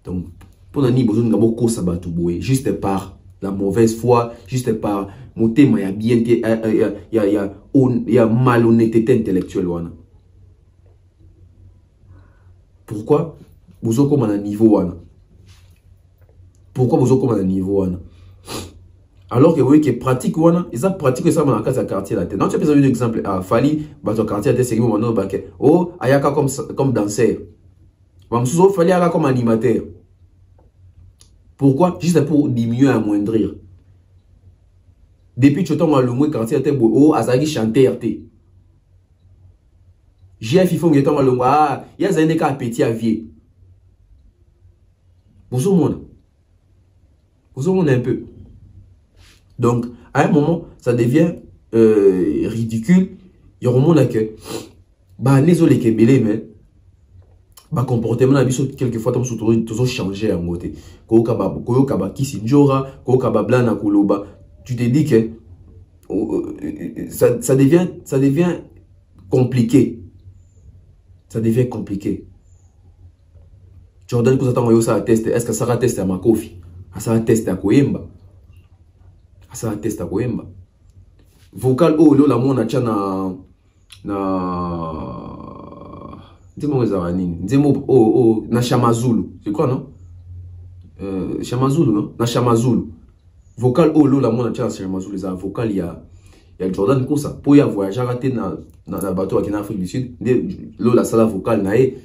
Donc pour nani besoin de beaucoup sabatu boy juste par la mauvaise foi, juste par mon thème ya bien ya malhonnêteté intellectuelle wana. Pourquoi vous comme à niveau wana? Pourquoi vous comme à niveau wana? Alors que vous voyez que pratique wana, ils ont pratiqué ça dans la case à quartier la tête. Non, tu as besoin d'un exemple. Ah, Fali, bah ton quartier la tête c'est comment on va oh, ayaka comme danseur. Mamsouzo Fali ayaka comme animateur. Pourquoi? Juste pour diminuer, amoindrir. Depuis que tu tombes à l'ombre quartier la tête, oh, azagi chanteur te. GF il faut que tu tombes à l'ombre. Ah, il y a des cas petit à vie. Vous au monde un peu. Donc, à un moment, ça devient ridicule. Il y a un moment que, bah, les autres qui belé, mais, bah, comportement, la vie, quelquefois, toujours changé en côté. Koyokaba Kisinjora, Koyokaba Blana Koloba. Tu te dis que, ça devient compliqué. Ça devient compliqué. Jordan Kousa Tango ça teste. Est-ce que ça va tester à Makofi? Ça va tester à Koyemba? Ça va tester à Koyemba. Vocal oh là mon a dis-moi dis-moi oh na Chamazulu. C'est quoi non? Chamazulu non? Na Chamazulu. Vocal oh là mon a Chamazulu ça vocal il y a Jordan Kousa pour y voyager raté na bateau en Afrique du Sud. Là la sala vocal nae.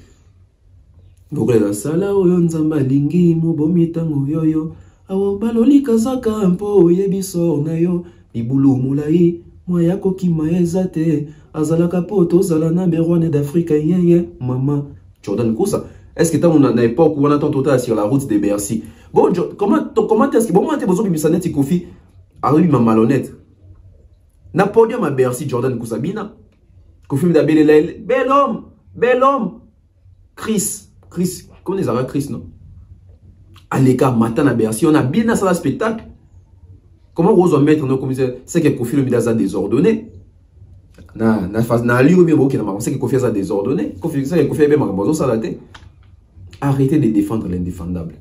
Vocal la sala oyo nzamba lingi mo bomitango yoyo. Awo baloli kazaka mpo yebiso na yo ibulu mulai moya koki maezate azalaka poto zala na berwane d'Afrique yeye mama Jordan Kousa. Est-ce que tu as une époque où on attend total sur la route de Bercy? Bon, comment est-ce que... Bon, moi, tu as besoin de Bissanet Kofi. Arrive ma malhonnête. N'a pas dit à Bercy, Jordan Kousa Bina. Kofi Mdabele, bel homme. Chris, comment ils appellent Chris, non? Aleka, matin à Bercy, on a bien ça le spectacle. Comment vous en mettre nos commissaires? C'est que Kofi Mdabele a désordonné. C'est que Kofi a désordonné. Arrêtez de défendre l'indéfendable.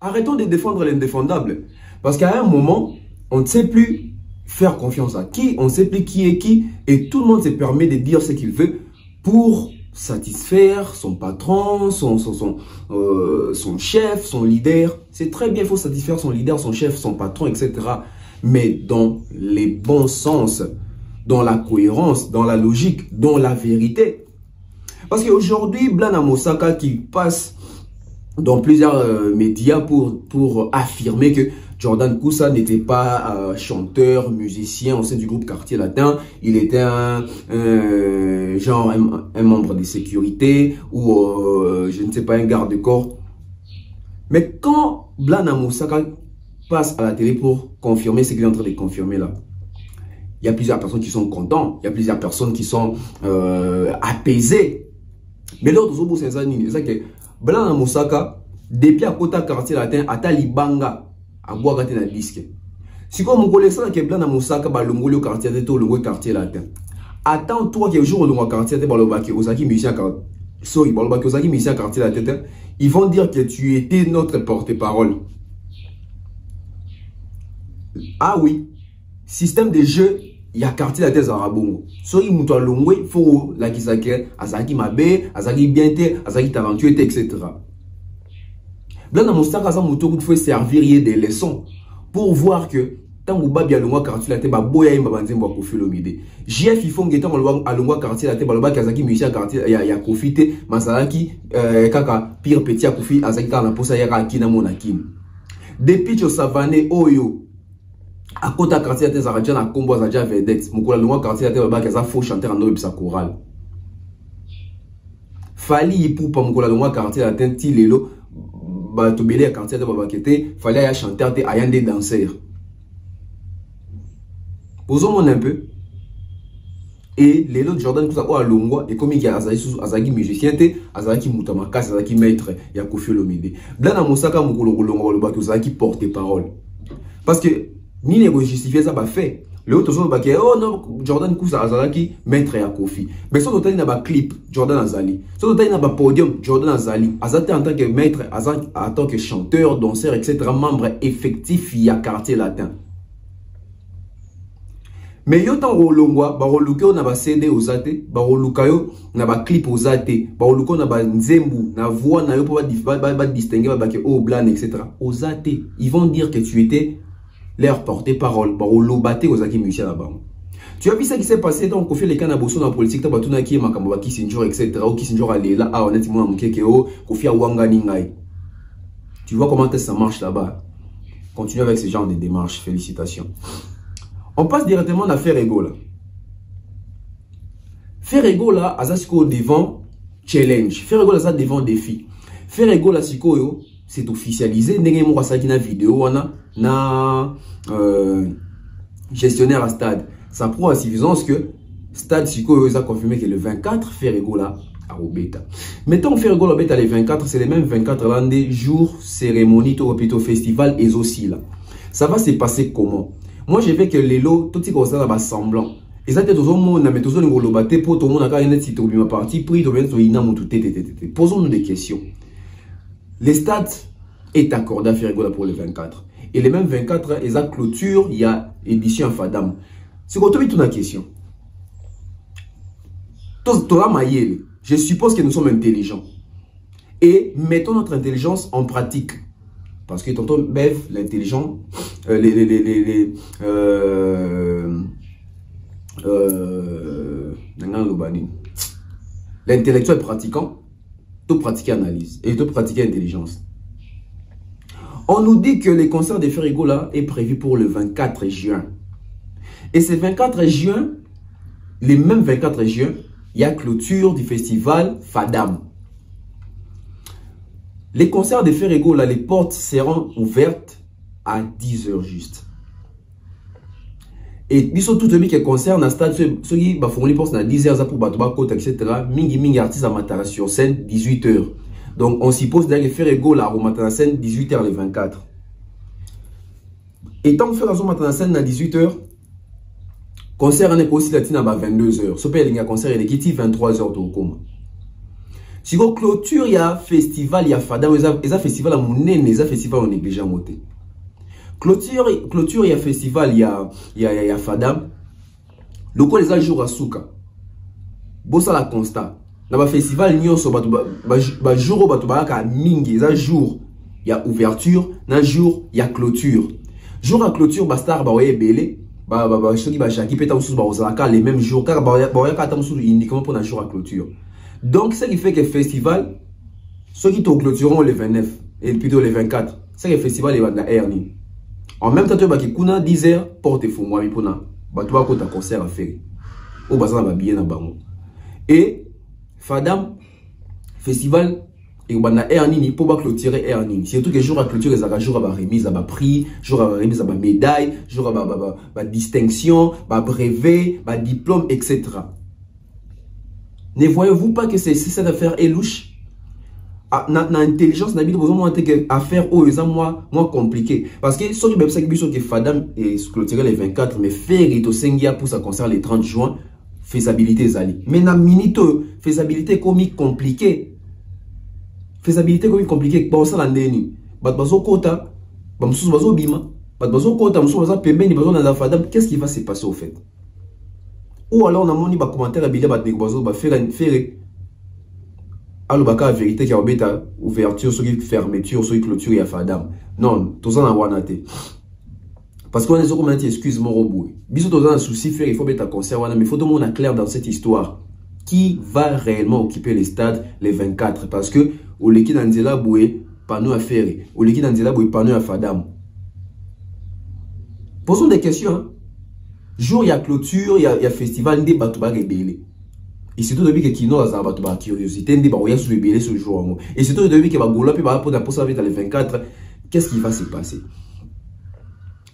Arrêtons de défendre l'indéfendable. Parce qu'à un moment, on ne sait plus faire confiance à qui, on ne sait plus qui est qui, et tout le monde se permet de dire ce qu'il veut pour satisfaire son patron, son chef, son leader. C'est très bien, il faut satisfaire son leader, son chef, son patron, etc. Mais dans les bons sens, dans la cohérence, dans la logique, dans la vérité. Parce qu'aujourd'hui, Blana Mosaka qui passe dans plusieurs médias pour affirmer que Jordan Kousa n'était pas chanteur, musicien au sein du groupe Quartier Latin. Il était un membre de sécurité ou je ne sais pas, un garde-corps. Mais quand Blana Mosaka passe à la télé pour confirmer ce qu'il est en train de confirmer là, il y a plusieurs personnes qui sont contentes, il y a plusieurs personnes qui sont apaisées. Mais l'autre, c'est que Blana Mosaka, depuis à côté Quartier Latin, à Talibanga, à Boagate na disque. Si comme vous connaissez que Blana Mosaka, le quartier latin, le quartier latin. Attends-toi que le jour où le quartier latin, ils vont dire que tu étais notre porte-parole. Ah oui, système de jeu, il y a quartier latin Zarabongo. So il moutoua longwe, faut la kisake, azaki mabe, azaki biente, azaki talentueux, etc. Blana Mosaka ça moutou faut servir des leçons pour voir que tant que babia longwa quartier latin ba boya imba banzembo Kofi Olomide. JF il faut que tant alongwa quartier latin ba loba kazaki musicien quartier ya Kofi te masalaki kaka pire petit Kofi azaki na posa ya akina monakim. Depuis que savane oyo à côté de quartier latin Zaradjan a combo Zaradjan vedette mukola longwa quartier latin ba kaza faux chanteur en noble sa chorale. Fali pour mukola longwa quartier latin ti lelo ba tobele quartier latin ba bakete fallait ya chanteur te ayande danseur. Posons-moi un peu. Et les autres Jordan Kousa ou Alongwa et comme il y a Azagi musicien te Azagi Mutamaka Azagi maître ya Kofi Olomide. Blana Mosaka mukolo Longwa le bato Azagi porte-parole. Parce que ni ne justifier ça ba fait. Le autre son ba que oh non Jordan Kousa Azagi maître ya Kofi. Mais son total na ba clip Jordan Azali. Son total na ba podium Jordan Azali. Azate en tant que maître, Azaki en tant que chanteur, danseur, etc. membre effectif ya quartier latin. Mais yo tan rolongwa ba roluka na ba CD ozate ba roluka yo na ba clip ozate ba roluka na ba nzembu na voix na yo pour ba distinguer ba ke oh blan etc. ozate ils vont dire que tu étais leur porte-parole ba rolobate ozaki musicien là-bas. Tu as vu ça qui s'est passé donc Kofi les canaboso dans la politique ta batuna ki makambo ba Kisinjor etc. ou Kisinjor alela ah honnêtement na mukeke o Kofi awanga ningai. Tu vois comment ça marche là-bas. Continue avec ce genre de démarches, félicitations. On passe directement à Ferrego là. Ferrego là, Azasiko devant challenge. Ferrego là, ça devant défi. Ferrego là, Siko c'est officialisé. N'est-ce pas ça qui na vidéo, na gestionnaire à stade. Ça prouve à suffisance que stade Siko a confirmé que le 24 Ferrego là à Robeta. Mettons Ferrego là, le 24, c'est les mêmes 24 là des jours cérémonie au festival et aussi là. Ça va se passer comment? Moi, je veux que les lots, tout ce qui est semblant. Et ça, tout le monde, mais tout le monde, pour tout le monde, a parti, pris, posons-nous des questions. Le stade est accordé à Ferrego pour le 24. Et les mêmes 24, ils ont clôture, il y a édition Fadam. C'est quoi, tu as une question. Je suppose que nous sommes intelligents. Et mettons notre intelligence en pratique. Parce que tonton Bev, l'intelligent, l'intellectuel pratiquant, tout pratiquer analyse et tout pratiquer intelligence. On nous dit que le concert de Ferrego là est prévu pour le 24 juin. Et ce 24 juin, les mêmes 24 juin, il y a clôture du festival Fadam. Les concerts de Ferrego, là, les portes seront ouvertes à 10 h juste. Et ils sont tout le monde qui concerne un stade, ceux qui font les portes à 10 h pour battre côte, etc. Mingi artistes à Matara sur scène 18 h. Donc on suppose d'ailleurs que Ferrego là au Matara scène 18 h les 24. Et tant que Ferrego Matara scène à 18 h, concert on est aussi latine à 22 h. Ce pays il y a concert il est qui 23 h au coma. Si vous clôture il y a festival il y a fada il y a festival à mon il y a festival on néglige à monter. Clôture il y a festival il y a fada. Le quoi les jours à souka. Bossa la constat. Dans le festival nyonso ba jour ba to ba ka mingi za jour il y a ouverture, dans jour il y a clôture. Jour à clôture ba star ba oye belé ba choki ba chaki peta musu ba ozaka les mêmes jours car ba ya ka ta musu uniquement pour un jour à clôture. Donc ce qui fait que le festival ceux qui te clôtureront le 29 et plutôt le 24, c'est que le festival est dans Erni. En même temps, tu vas kuna 10 h porte fou moi pour na ba tu vas côté concert à faire. Au bazar ba bien na bango. Et Fadam festival et on a Erni pour ba clôturer Erni. Surtout que jour à clôture les jour à remise à ba prix, jour à remise à ba médaille, jour à ba distinction, ba brevet, ba diplôme etc. Ne voyez-vous pas que cette affaire est louche? L'intelligence n'a pas besoin d'affaires où ils sont moins compliquées. Parce que sur le website, que Fadam est clôturé les 24, mais faire it au Sengia pour ça concerne les 30 juin, faisabilité zali. Mais na minute, faisabilité comique compliquée. Faisabilité comique compliquée. Bah ça l'année. Bah bazo kota, bah moussous bazo bima, bah bazo kota, moussous bazo pembe, bazo na Fadam. Qu'est-ce qui va se passer au fait? Ou alors on a mon commentaire à billet, bah bazo bah faire alors baka vérité qui a obéta ouverture sur fermeture sur clôture et Fadam. Non, tout ça n'a pas été. Parce qu'on est sur comment excuse mon robot. Bisous tout ça un souci faire il faut mettre un concert mais il faut tout le monde clair dans cette histoire. Qui va réellement occuper les stades les 24 parce que au l'équipe d'Anzela Boué panneau à faire au l'équipe d'Anzela Boué panneau à Fadam. Posons des questions. Hein. Jour il y a clôture, il y a festival des Batouba Rebelle. Et surtout depuis que Kino a la curiosité, on va se révéler ce jour. Et surtout depuis que Bagola peut pour la avec les 24, qu'est-ce qui va se passer?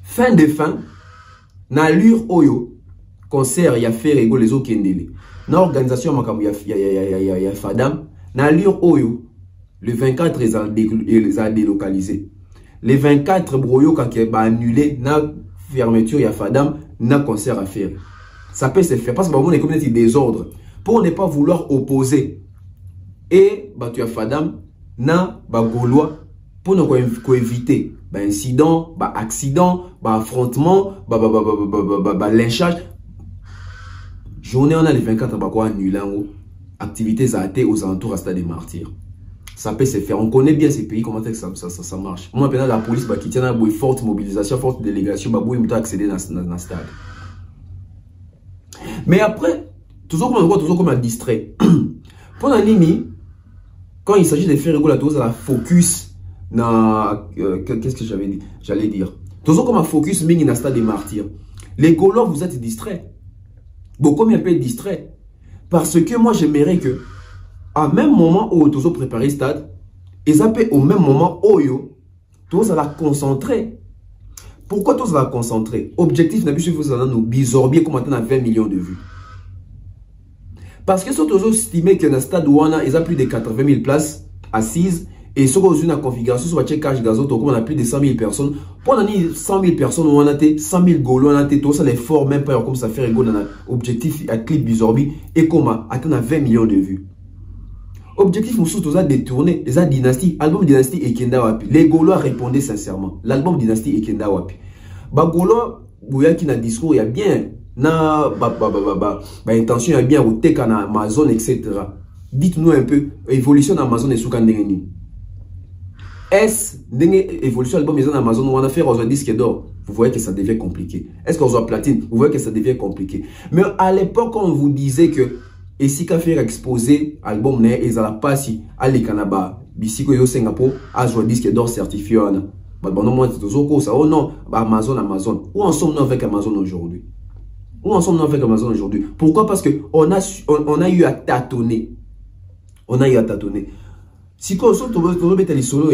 Fin de fin, n'allure Oyo, concert, il y a Ferrego, les autres Kendele. Dans l'organisation, il y a Fadam, n'allure Oyo, le 24, ils les a délocalisés. Les 24, Broyo, quand il a annulé, na fermeture, il y a Fadam, na concert à faire. Ça peut se faire parce que on est comme des désordres. Pour ne pas vouloir opposer et tu as Fadam na Gaulois pour ne éviter incident, accident, affrontement, lynchage. Journée on a les 24 quoi annulé activités arrêtées aux alentours à Stade des Martyrs. Ça peut se faire. On connaît bien ces pays comment ça marche. Moi maintenant la police qui tient une forte mobilisation, forte délégation, il accéder dans le stade. Mais après toujours comme un distrait. Pour la ligne, quand il s'agit de faire réguler la focus, qu'est-ce que j'allais dire? Toujours comme un focus, mais il y a un stade des martyrs. Les Gaulois, vous êtes distraits. Beaucoup un peu distraits. Parce que moi, j'aimerais que, à même moment où vous préparez le stade, et au même moment où vous allez concentrer. Pourquoi vous allez concentrer? Objectif, vous allez nous bisorbier comme maintenant 20 millions de vues. Parce que sont toujours estimé que dans le stade où on a plus de 80 000 places assises et sur une configuration sur le checkage gazote on a plus de 100 000 personnes. Pour on a 100 000 personnes où on a 100 000 Gaulois, on a tout ça l'effort même pas comme ça faire dans l'objectif à clip bisorbi et comment atteindre 20 millions de vues. Objectif nous surtout ça détourner les dynasties album dynastie et Kenda Wapi. Les Gaulois répondaient sincèrement. L'album dynastie et Kenda Wapi. Gaulois Bouya qui n'a discours il y a bien na intention ya bien uteka na Amazon etc. Dites-nous un peu évolution d'Amazon et soukandengeni. Est-ce une évolution album maison Amazon où on a fait un disque d'or? Vous voyez que ça devient compliqué. Est-ce qu'on a platine? Vous voyez que ça devient compliqué. Mais à l'époque on vous disait que et si qu'a fait exposer album né et ça la passe à l'Ekanaba bisiko yo Singapour a joué disque d'or certifié on non moi c'est toujours ça oh non Amazon où en sommes-nous avec Amazon aujourd'hui? Où en sommes-nous avec Amazon aujourd'hui? Pourquoi? Parce que on a eu à tâtonner. On a eu à tâtonner. Si on met les solos,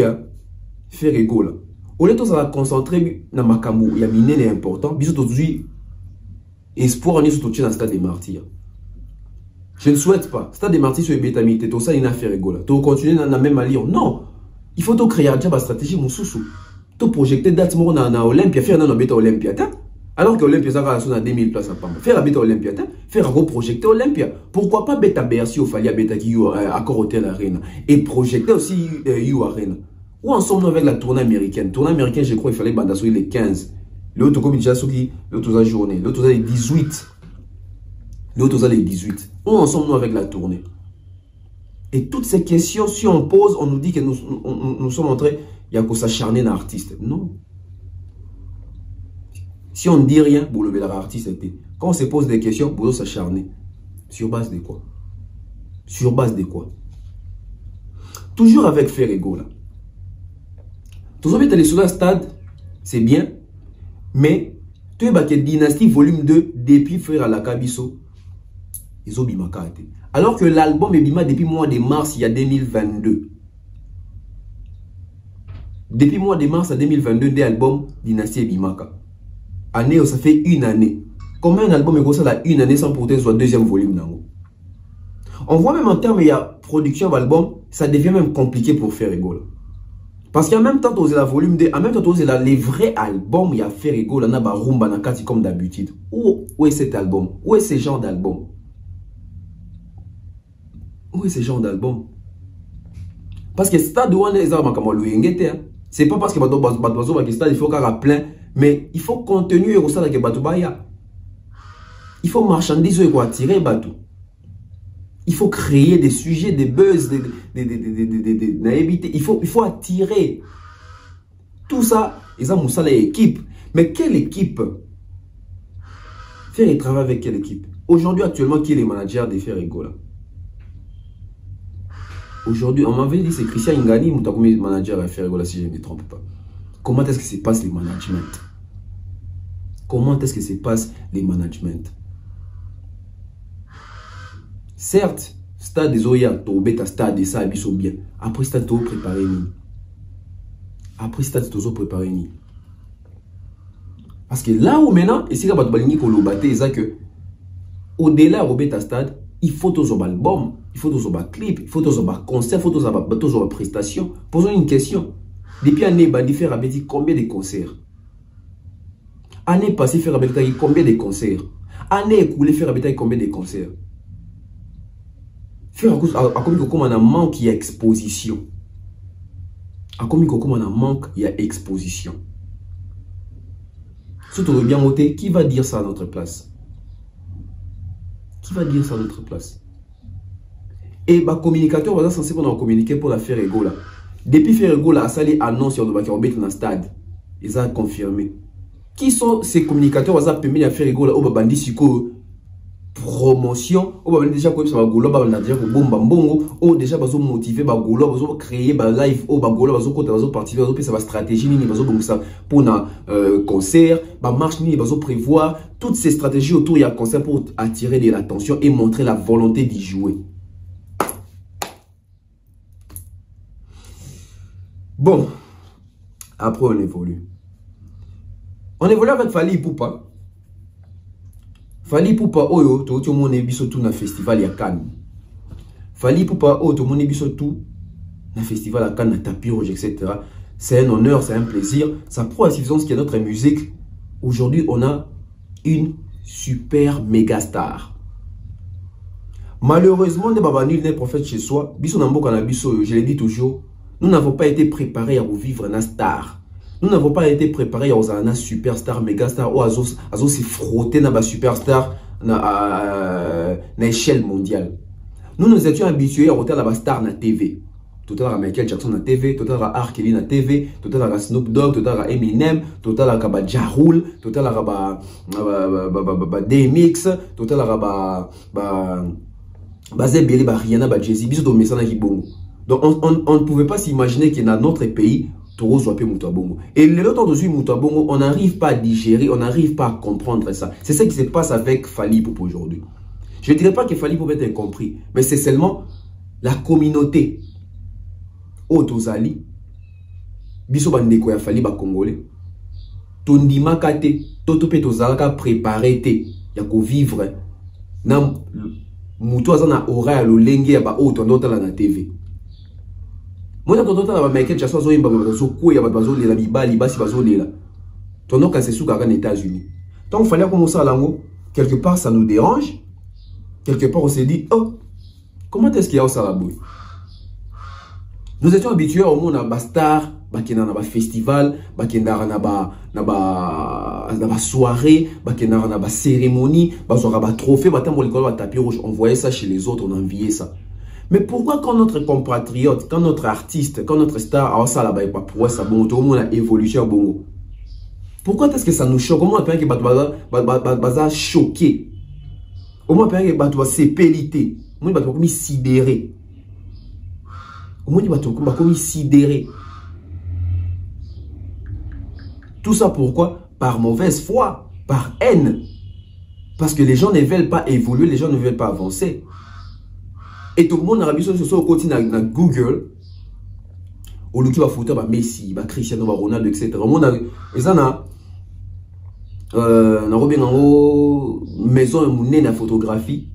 faire rigolo. Au lieu de se concentrer dans ma camou, il y a miné important. Bisous aujourd'hui, espoir on est sur le stade des martyrs. Je ne souhaite pas. Stade des martyrs sur les bétamité, tout ça, il y a une affaire rigolo. Tu continuer dans la même alliance. Non. Il faut tout créer une stratégie, mon sous-sous. Tu projeter date dans Olympia, faire un bêta Olympia. Alors que Olympia, ça va à 2000 places à Pamba. Faire un bêta Olympia, faire un gros projeter Olympia. Pourquoi pas bêta Bercy ou Falia bêta qui accord Hôtel Arena. Et projeter aussi You Arena. Où en sommes-nous avec la tournée américaine? Tournée américaine, je crois qu'il fallait Bandassoui les 15. L'autre comme déjà l'autre journée. L'autre les 18. L'autre les 18. Où en sommes-nous avec la tournée? Et toutes ces questions, si on pose, on nous dit que nous sommes en train, il y a qu'on s'acharner dans l'artiste. Non. Si on ne dit rien, vous levez l'artiste. Quand on se pose des questions, vous s'acharner. Sur base de quoi? Sur base de quoi? Toujours avec Ferrego là. Toujours bien aller sur le stade, c'est bien. Mais, tu es Dynastie volume 2, depuis Frère à la Kabiso, ils ont bimaka. Alors que l'album est bima depuis mois de mars, il y a 2022. Depuis mois de mars à 2022, des albums Dynastie et Bimaka. Année, ça fait une année. Combien d'albums est comme ça là, une année sans pourtant soit deuxième volume nango? On voit même en termes, il y a production d'album, ça devient même compliqué pour faire rigolo. Parce qu'en même temps, tu as la volume 2, en même temps, tu as les vrais albums, il y a fait rigolo, il y a rumba, nakati comme d'habitude. Où est cet album? Où est ce genre d'album? Où est ce genre d'album? Parce que Stade One est c'est pas parce que Stade il faut qu'il y ait plein, mais il faut contenu et ça que Batubaya. Il faut marchandiser et attirer Batu. Il faut créer des sujets, des buzz, il faut attirer. Tout ça, ils ont une équipe. Mais quelle équipe? Faire le travail avec quelle équipe? Aujourd'hui, actuellement, qui est le manager de Ferrego là? Aujourd'hui, on m'avait dit c'est Christian Ngani, mon manager à Ferrego là, si je ne me trompe pas. Comment est-ce que se passe les management? Comment est-ce que se passe les management? Certes, stade des Oya, Tobeta, stade des Sabi sont bien. Après, stade, tu préparé ni. Après, stade, tu préparé ni. Parce que là où maintenant, et c'est que tu pour le battre, c'est que au-delà de Robeta stade, il faut tous un album, il faut tous un clip, il faut tous un concert, il faut tous un prestation. Posons une question. Depuis l'année, Bandi fait rabéti combien de concerts? Année passée, faire rabéti combien de concerts? Année écoulée, faire rabéti combien de concerts? Faire à comme on a manque, il y a exposition. À comme on a manque, il y a exposition. Surtout bien noté, qui va dire ça à notre place? Qui va dire ça à notre place? Et bah communicateur, on va censé communiquer pour la Ferrego là. Depuis Ferrego là, ça les annonce sur le dans le stade. Ils ont confirmé. Qui sont ces communicateurs? On va permis à Ferrego là, au bandi siko promotion, on va déjà quoi ça va golo, on va dire que bomba bongo, ou déjà bazo motiver, ba golo, bazo créer, ba live, ou ba golo, bazo côté, bazo participer, bazo ça va stratégie, ni bazo donc ça pour un concert, ba marche ni bazo prévoir toutes ces stratégies autour il y a concert pour attirer de l'attention et montrer la volonté d'y jouer. Bon, après on évolue. On évolue avec Fally Ipupa. Fally Ipupa oyo to mon biso tout na festival ya Cannes. Fally Ipupa oyo to mon biso tout na festival à Cannes, na tapis rouge, etc. C'est un honneur, c'est un plaisir. Ça prouve la suffisance qu'il y a notre musique. Aujourd'hui, on a une super méga star. Malheureusement, ne baba nul n'est prophète chez soi. Biso na mboka na biso, je l'ai dit toujours, nous n'avons pas été préparés à vivre na star. Nous n'avons pas été préparés à un superstar, méga star, ou à se frotter dans la superstar à l'échelle mondiale. Nous nous étions habitués à regarder la star na TV. Tout à l'heure Michael Jackson na TV, tout à l'heure R. Kelly na TV, tout à l'heure Snoop Dogg, tout à l'heure Eminem, tout à l'heure Ja Rule, tout à l'heure DMX, tout à l'heure Zebeli, Rihanna, Jay-Z, bisous de Messana Kibongo. Donc on ne pouvait pas s'imaginer qu'il y a dans notre pays et le temps de Moutabongo, on n'arrive pas à digérer, on n'arrive pas à comprendre ça. C'est ça qui se passe avec Fally Ipupa aujourd'hui. Je ne dirais pas que Fally Ipupa est incompris, mais c'est seulement la communauté. Otozali. Biso bandeko ya fali ba Congolais. Tondima kate, toto pe tozalaka préparé te ya ko vivre na muto azana ora ya lolenge ya ba otondota la na TV. Moi tondota la ba Michael Jackson zo yimba zo ko ya ba bazo lela bibali basi bazo lela. Tondoka c'est sous aux États-Unis. Donc il fallait commencer à l'ango. Quelque part ça nous dérange. Quelque part on s'est dit oh comment est-ce qu'il y a au Salaboué? Nous étions habitués au monde à Bastar, bakena na ba festival, bakena na ba soirée, bakena na ba cérémonie, bazora ba trophée, batambo l'école ba tapis rouge. On voyait ça chez les autres, on enviait ça. Mais pourquoi quand notre compatriote, quand notre artiste, quand notre star a ça là-bas et pas pour ça bon tout le monde a évolué au Bongo? Pourquoi est-ce que ça nous choque? Comment on peut que choqué? Comment on peut que s'épélité? Comment on peut sidéré? Comment on peut sidéré? Tout ça pourquoi? Par mauvaise foi, par haine. Parce que les gens ne veulent pas évoluer, les gens ne veulent pas avancer. Et tout le monde a mis sur ce côté dans Google. Au lieu de faire photo, Messi, Cristiano Ronaldo, etc. Le monde a maison et la photographie.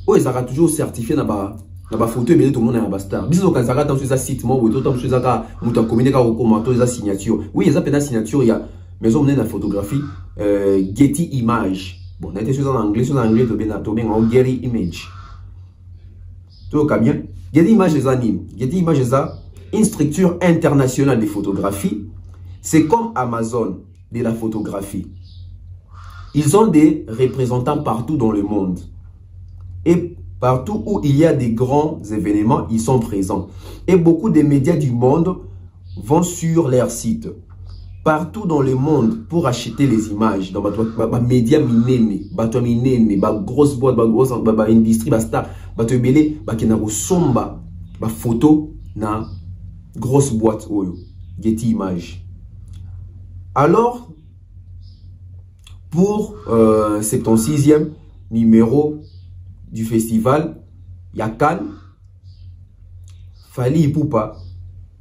Oh, ils ont toujours certifié dans la photo et tout le monde est un star. Bisous quand ça regarde sur site moi ou tout temps sur ça muta communiquer au commentaire les signature. Oui, ils appellent la signature, il y a maison menée la photographie Getty Image. Bon, on était sur anglais to bien en Getty Image. Tout cas bien. Getty Image les anime. Getty Image c'est une structure internationale de photographie. C'est comme Amazon de la photographie. Ils ont des représentants partout dans le monde. Et partout où il y a des grands événements, ils sont présents. Et beaucoup de médias du monde vont sur leur site. Partout dans le monde pour acheter les images. Dans les médias minés, les grosses boîtes, les grosses industries, les stars, les belé, les somba, les photos, na grosse boîte, Getty Images. Alors, pour 76e numéro du festival, il y a Cannes, Fali Ipupa,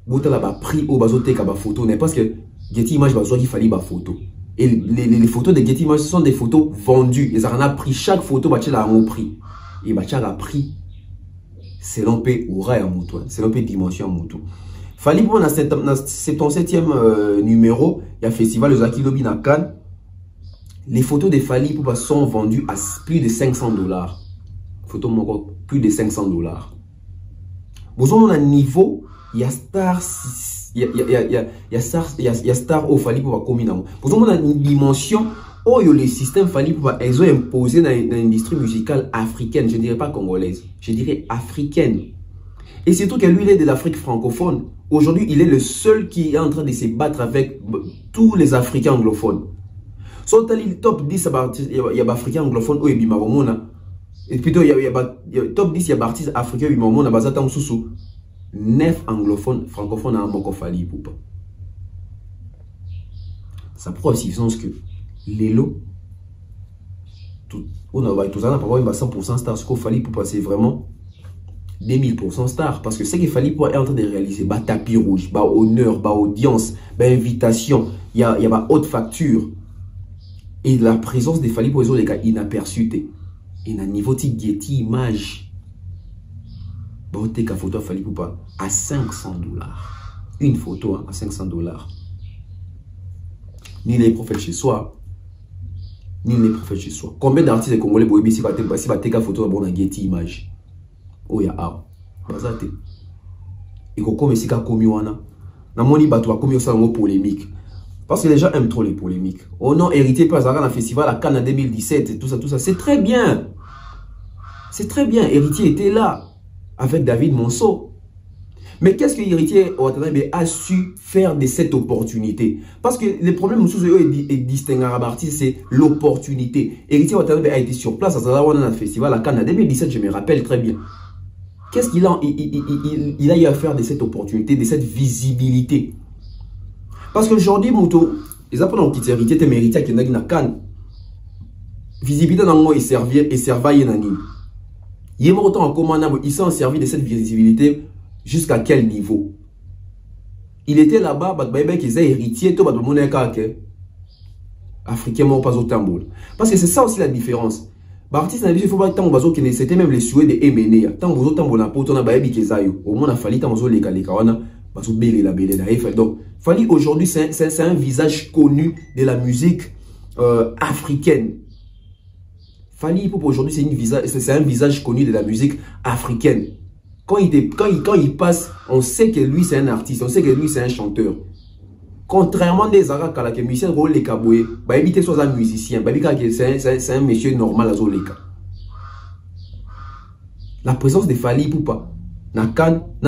Bouta la prix au bazote ka ba photo, n'est parce que Getty Images bazo qui Fali ba photo. Et les photos de Getty Images sont des photos vendues. Ils en a pris chaque photo, bah la un prix. Et bah a pris selon P aura à mon toit, selon P dimension à mon toit. Fali pour dans 77e numéro, il y a festival de Zakilobi na Cannes. Les photos de Fali Ipupa sont vendues à plus de $500. Photos mon plus de $500. Vous avez un niveau, il y a star, il y a star au Fali Ipupa comme ça. Vous avez une dimension où le système Fali Ipupa ils ont imposé dans l'industrie musicale africaine, je ne dirais pas congolaise, je dirais africaine. Et surtout que lui il est de l'Afrique francophone. Aujourd'hui, il est le seul qui est en train de se battre avec tous les Africains anglophones. Son top 10 il y a africains anglophones et plutôt il y a top 10 il y a artistes africains et bimamona bazata mususu 9 anglophones francophones à Moko Fali Ipupa. Ça prouve aussi que les lots on a tous pas 100% star ce qu'il Fali Ipupa c'est vraiment 2000% star parce que c'est qu'il fallait pour être en train de réaliser bah tapis rouge, bah honneur, bah audience, bah invitation, il y a bah haute facture. Et la présence des Fali pour les gars inaperçus. Et un niveau de Getty Image. Bah, on a photo Fali Ipupa à $500. Une photo hein, à $500. Ni les prophètes chez soi. Ni les prophètes chez soi. Combien d'artistes congolais pour si va te photo à Getty Image? Oh ya ah. Bazate. Et comme si ka komi wana. Na moni bato ba komi o salongo polémique. Parce que les gens aiment trop les polémiques. Oh non, héritier peut avoir un festival à Cannes en 2017 et tout ça. C'est très bien. C'est très bien. Héritier était là avec David Monceau. Mais qu'est-ce que Héritier a su faire de cette opportunité? Parce que le problème est distinguer c'est l'opportunité. Héritier a été sur place à un festival à Cannes en 2017, je me rappelle très bien. Qu'est-ce qu'il a, il a eu à faire de cette opportunité, de cette visibilité? Parce qu'aujourd'hui, les apprenants qui héritiers te méritent qu'il y a Cannes. Visibilité dans le monde, ils servaient Nani. Ils sont servis de cette visibilité jusqu'à quel niveau? il était là-bas, il était héritier, tout le monde est africain, mais pas au tambour. Parce que c'est ça aussi la différence. L'artiste, il faut pas tant que c'était même les souhaits de MNE. Tant que vous avez un peu de temps, au moins, il fallait tant que vous avez la belle. Donc, Fally aujourd'hui, c'est un visage connu de la musique africaine. Fally pour aujourd'hui, c'est un visage connu de la musique africaine. Quand il passe, on sait que lui, c'est un artiste, on sait que lui, c'est un chanteur. Contrairement à des Arabes, qui musicien rôle les caboués, éviter soit un musicien, c'est un monsieur normal à Zoleka. La présence de Fally Ipupa, la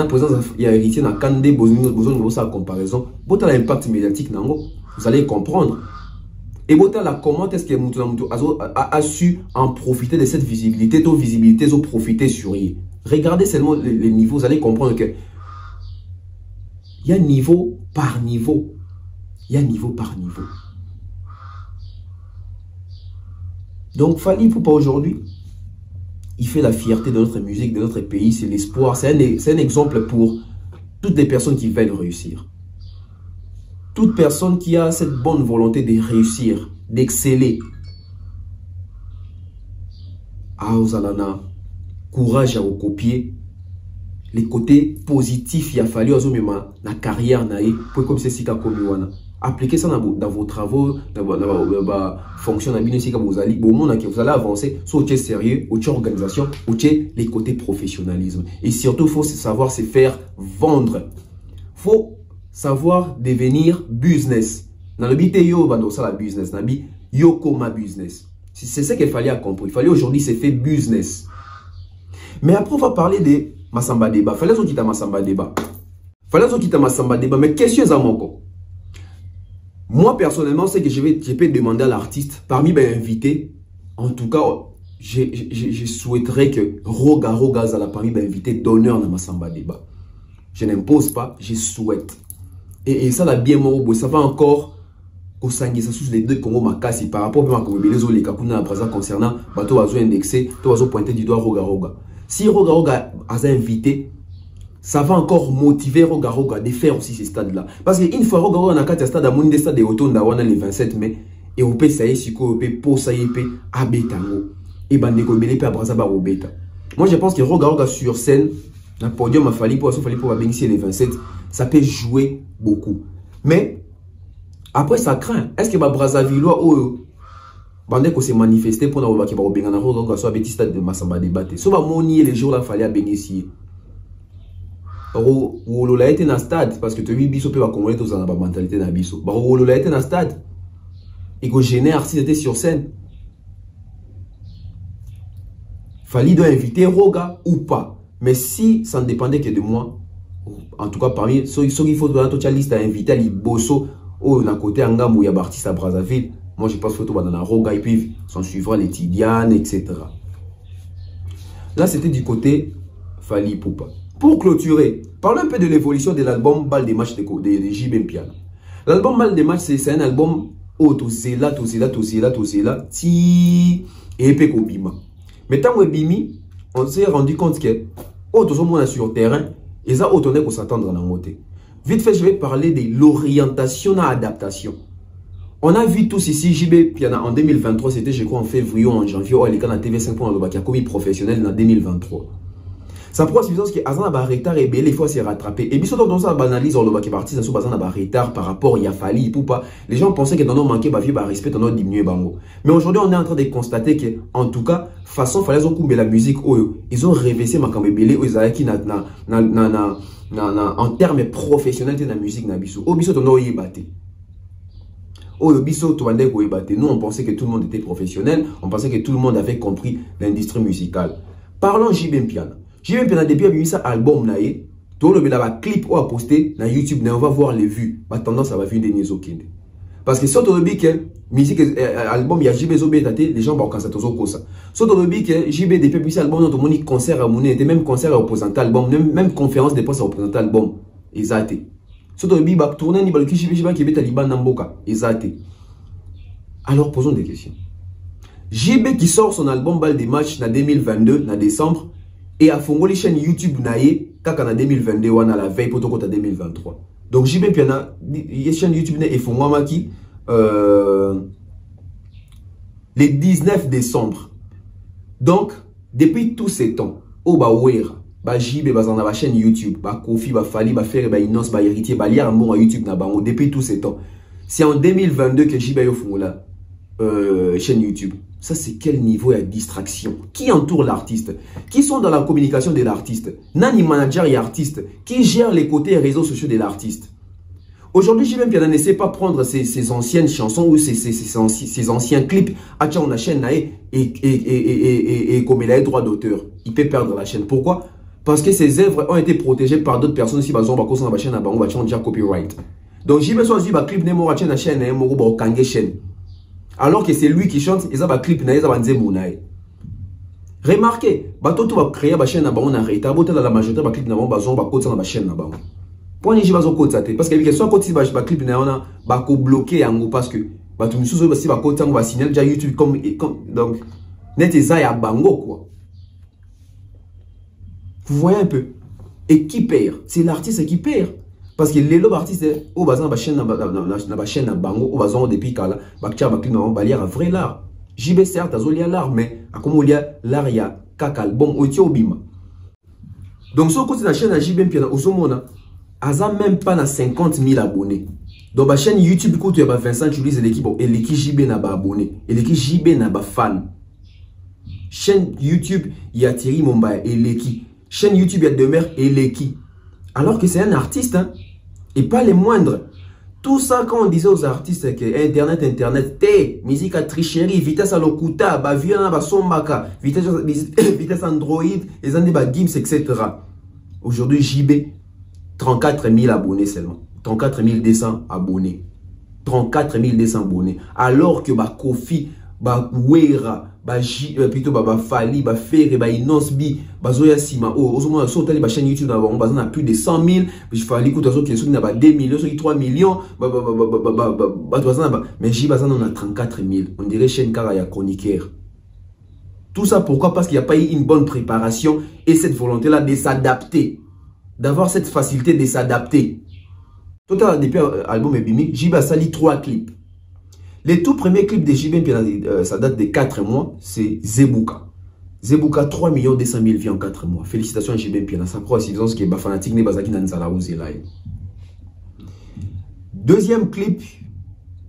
présence de héritier, na kan des besoin de sa comparaison, vous avez l'impact médiatique, vous allez comprendre. Et vous avez comment est-ce que Moutou a su en profiter de cette visibilité, toute visibilité, ils ont profité sur lui. Regardez seulement les niveaux, vous allez comprendre que il y a niveau par niveau. Il y a niveau par niveau. Donc, Fally Ipupa aujourd'hui, il fait la fierté de notre musique, de notre pays, c'est l'espoir. C'est un exemple pour toutes les personnes qui veulent réussir. Toute personne qui a cette bonne volonté de réussir, d'exceller. Aozalana, courage à copier. Les côtés positifs, il a fallu la carrière pour comme c'est si appliquez ça dans vos travaux, dans vos fonctions, vous allez avancer, soit sérieux, ou organisation, ou les côtés professionnalisme. Et surtout, il faut savoir se faire vendre. Il faut savoir devenir business. Dans le but, la business, business. C'est ce qu'il fallait comprendre. Il fallait aujourd'hui se faire business. Mais après, on va parler de Massamba Débat. Fallait qu'on quitte Massamba Débat. Fallait qu'on quitte Massamba Débat. Mais question est à mon corps. Moi, personnellement, c'est que je peux demander à l'artiste, parmi mes invités, en tout cas, je souhaiterais que Roga Zala, parmi mes invités, d'honneur dans Massamba Débat. Je n'impose pas, je souhaite. Et ça, là, bien mort, ça va encore sous les deux Congo Makasi par rapport à les Kakuna concernant bateau Azo indexé, tout Azo pointé du doigt Roga. Si Roga a invité, ça va encore motiver Roga de faire aussi ces stades-là. Parce qu'une fois Roga a un stade à mon stade de Oton d'Awana le 27 mai, et on peut sailler si on peut poser à Betango, et Bandeko Belé à Brazaba au Beta. Moi je pense que Roga sur scène, le podium a fallu pour bénéficier les 27, ça peut jouer beaucoup. Mais après ça craint. Est-ce que Brazzaville ou Bandeko s'est manifesté pour nous qui va au Bengana Roga soit petit stade de Massamba débattre. So va monier les jours là fallait bénéficier. Olola était dans le stade parce que tu vis biso peut va commander tous dans la mentalité na biso. Olola était dans le stade. Et que gêné artiste était sur scène. Fally doit inviter Roga ou pas. Mais si ça ne dépendait que de moi, en tout cas parmi ceux qui faut dans toute la liste à inviter à Liboso ou d'un côté Angam où il y a artiste à Brazzaville, moi je pense photo dans la Roga et puis s'en suivra les Tidiane, etc. Là c'était du côté Fally Ipupa. Pour clôturer, parlons un peu de l'évolution de l'album Bal des matchs de JB Mpiana. L'album Bal des matchs, c'est un album Tozela, ti et épée Kobima. Mais tant que Bimi, on s'est rendu compte que on sur le terrain, et ça, on est pour s'attendre dans la montée. Vite fait, je vais parler de l'orientation à adaptation. On a vu tous ici, JB Mpiana en 2023, c'était je crois en février ou en janvier, il est à TV5 qui a commis professionnel en 2023. Ça prend suffisance que Azan a retard et il faut se rattraper. Et puis surtout dans ça analyse on le parti ça Azan a retard par rapport à Fally Ipupa. Les gens pensaient que dans nos manqué vie respect dans nos diminuer bango. Mais aujourd'hui on est en train de constater que en tout cas façon Fally ont coupé la musique ils ont réveillé makambe belé qui en termes professionnels de la musique na biso. O biso tono yebate. Nous on pensait que tout le monde était professionnel, on pensait que tout le monde avait compris l'industrie musicale. Parlons JB Mpiana. JB Mpiana depuis qu'il a mis ça album naïe, tout le clip ou à poster na YouTube, on va voir les vues. Ma tendance à va venir des Nizokinde. Parce que surtout le que musique album il y a JB Zobétaté, les gens vont cancer tout ça. Surtout le que JB depuis qu'il album notre moni concert à Mouné, était même concert à représenter album, même conférence de presse à représenter album. Exact. Surtout le bas tourner ni balki JB qui est Taliban Namboka. Exact. Alors posons des questions. JB qui sort son album Bal des matchs en 2022 en décembre. Et à Fongo les chaînes YouTube naïe, kaka en 2022 ou à la veille pour tout en 2023. Donc JB Piana, il y a une chaîne YouTube et Fongwamaki le 19 décembre. Donc, depuis tous ces temps, au Bawera, JB dans la chaîne YouTube, Kofi, Fali, Faire, Inos, Héritier, Liar, Amour à YouTube, depuis tous ces temps. C'est en 2022 que JB a la chaîne YouTube. Ça, c'est quel niveau de distraction? Qui entoure l'artiste? Qui sont dans la communication de l'artiste? Nani manager et artiste? Qui gère les côtés réseaux sociaux de l'artiste? Aujourd'hui, JB Piana ne sait pas prendre ses anciennes chansons ou ses anciens clips à la chaîne et comme il a les droits d'auteur. Il peut perdre la chaîne. Pourquoi? Parce que ses œuvres ont été protégées par d'autres personnes. Si on va chaîne, on va déjà copyright. Donc JB soit un clip ne mora chaîne chaîne et moro ba kange chaîne. Alors que c'est lui qui chante, ils ont un clip na ils ont un remarquez, tout va créer ba chaîne na ba on arrête. Abote la majorité ba clip na ba zon ba côté na ba chaîne na ba. Pour les gens qui parce que soit côté ba clip na on ba ko bloquer yango parce que ba tout musuzo ba si ba côté on va signaler déjà YouTube comme donc net eza ya bango quoi. Vous voyez un peu. Et qui perd? C'est l'artiste qui perd. Parce que les artistes, au bazan ba chaîne na chaîne na bango, au bazan depuis kala, ba tia ba clip na ba lire un vrai l'art. JB certes azolia l'art mais a comme lia l'art ya kaka album o tio bima. Donc sur côté la chaîne na JB Piana osomona aza même pas na 50 000 abonnés. Donc ba chaîne YouTube côté ya ba Vincent Julius et l'équipe JB na ba abonnés et l'équipe JB na ba fan. Chaîne YouTube il y a Thierry Momba et l'équipe. Chaîne YouTube il y a Demer et l'équipe. Alors que c'est un artiste, hein, et pas les moindres. Tout ça, quand on disait aux artistes que Internet, musique à tricherie, vitesse à l'okuta, baviana, basombaka, vitesse Android, les années Gims, etc. Aujourd'hui, JB, 34 000 abonnés seulement. 34 200 abonnés. 34 200 abonnés. Alors que Kofi, Wera, plutôt Fali, Faire, Inosbi, Zoya Sima, Osoma Sotali, chaîne YouTube, on a plus de 100 000, Fali, qui sont 2 millions, 3 millions, mais Jibaza on a 34 000. On dirait chaîne Karaya chroniqueur. Tout ça pourquoi? Parce qu'il n'y a pas eu une bonne préparation et cette volonté-là de s'adapter, d'avoir cette facilité de s'adapter. Total, depuis l'album Ebimi, Jiba sali 3 clips. Les tout premiers clips de JB Piana, ça date de 4 mois, c'est Zebuka. Zebuka, 3 200 000 vues en 4 mois. Félicitations à JB Piana. Ça croit aussi que les fanatiques ne bazaki nanzala ouzela. Deuxième clip,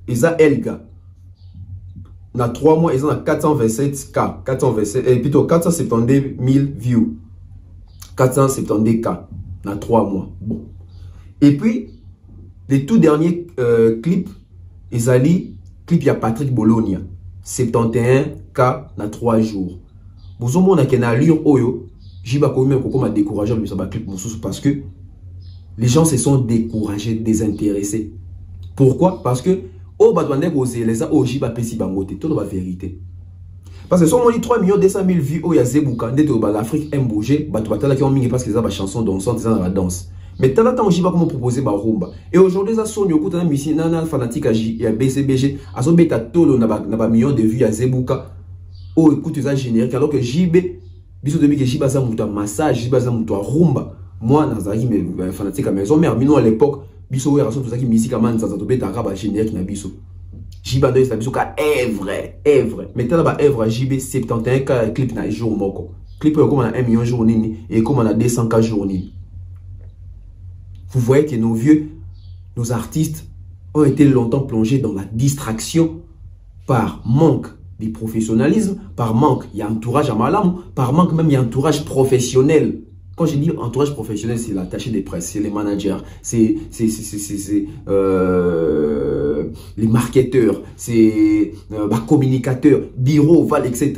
ils ont Elga. Dans 3 mois, ils ont 427K. 427, plutôt 472 000 views. 472K. Dans 3 mois. Bon. Et puis, les tout derniers clips, ils ont clip, il y a Patrick Bologna. 71K dans 3 jours. Vous avez vu que allure Oyo, j'ai découragé le clip parce que les gens se sont découragés, désintéressés. Pourquoi? Parce que oh bah les a oji ba pesi bangote tout la vérité. Parce que si on dit 3 200 000 vues au ya Zebuka, l'Afrique aime bouger, bah tu vas qui ont mis parce que les a chanson dansante dans la danse. Mais tant que je vais comment proposer ma rumba. Et aujourd'hui, ça sonne au un musicien nana fanatique à BCBG, à son bêta tolo n'a pas million de vues à Zebuka. Oh écoute ça générique alors que JB, bisous de que JB ça mouta massage, JB ça mouta rumba. Moi nazari mais fanatique à maison mère, mino à l'époque, bisous ouais raison tout ça qui musique à man ça to bêta raba générique na bisous. JB doit ça bisous ka Evre. Mais tant là Evre JB 71 ka clip na jour moko. Clip comme on a 1 million jour nini et comme on a 200K jour nini. Vous voyez que nos vieux, nos artistes ont été longtemps plongés dans la distraction par manque de professionnalisme, par manque, il y a entourage à Malam, par manque même il y a entourage professionnel. Quand je dis entourage professionnel, c'est l'attaché des presse, c'est les managers, c'est les marketeurs, c'est les communicateurs, bureau, val, etc.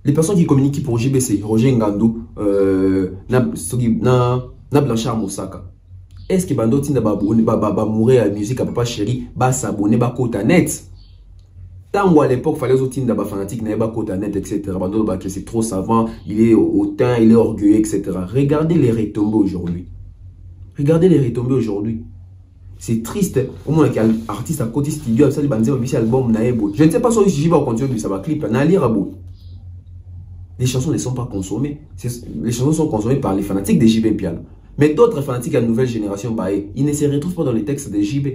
Les personnes qui communiquent pour JBC, Roger Ngandou, na Blanchard Moussaka. Est-ce que Bando Tinda ba mourir à la musique à Papa Chéri, ba s'abonner, ba kota net? Tant à l'époque, il fallait aussi ba fanatique, na ba kota net, etc. Bando ba que c'est trop savant, il est hautain, il est orgueilleux, etc. Regardez les retombées aujourd'hui. Regardez les retombées aujourd'hui. C'est triste. Au moins, il y a un artiste à côté studio, ça, il va dire, album, je ne sais pas si je vais continuer, ça va clip, na lire à bout. Les chansons ne sont pas consommées. Les chansons sont consommées par les fanatiques de JB Piana. Mais d'autres fanatiques à la nouvelle génération, bah, ils ne se retrouvent pas dans les textes de JB.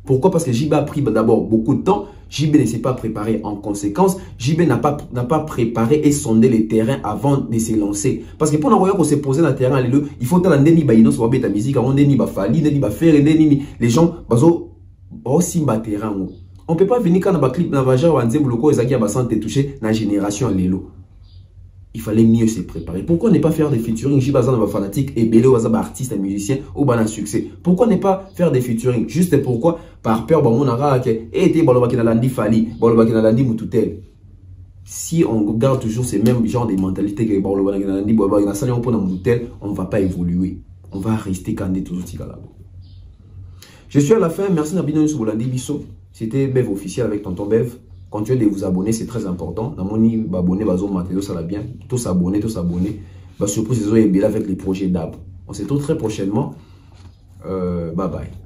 Pourquoi? Parce que JB a pris d'abord beaucoup de temps. JB ne s'est pas préparé en conséquence. JB n'a pas préparé et sondé les terrains avant de se lancer. Parce que pour nous qu'on s'est posé dans le terrain, il faut que la musique, les gens, aussi terrain. On ne peut pas venir quand on a un clip dans la genre, touché dans la génération Lélo. Il fallait mieux se préparer. Pourquoi ne pas faire des featuring? J'ai besoin de fanatique et belé aux artistes et musiciens au ban succès. Pourquoi ne pas faire des featuring? Juste pourquoi? Par peur, si on garde toujours ces mêmes genres de mentalités que on ne va pas évoluer. On va rester candé toujours. Je suis à la fin. Merci Nabino Soubolandi Bisso. C'était Bev officiel avec Tonton Bev. Continuez de vous abonner, c'est très important. Dans mon abonné, ça va bien. Tous s'abonner, surprise avec les projets d'Ab. On se retrouve très prochainement. Bye bye.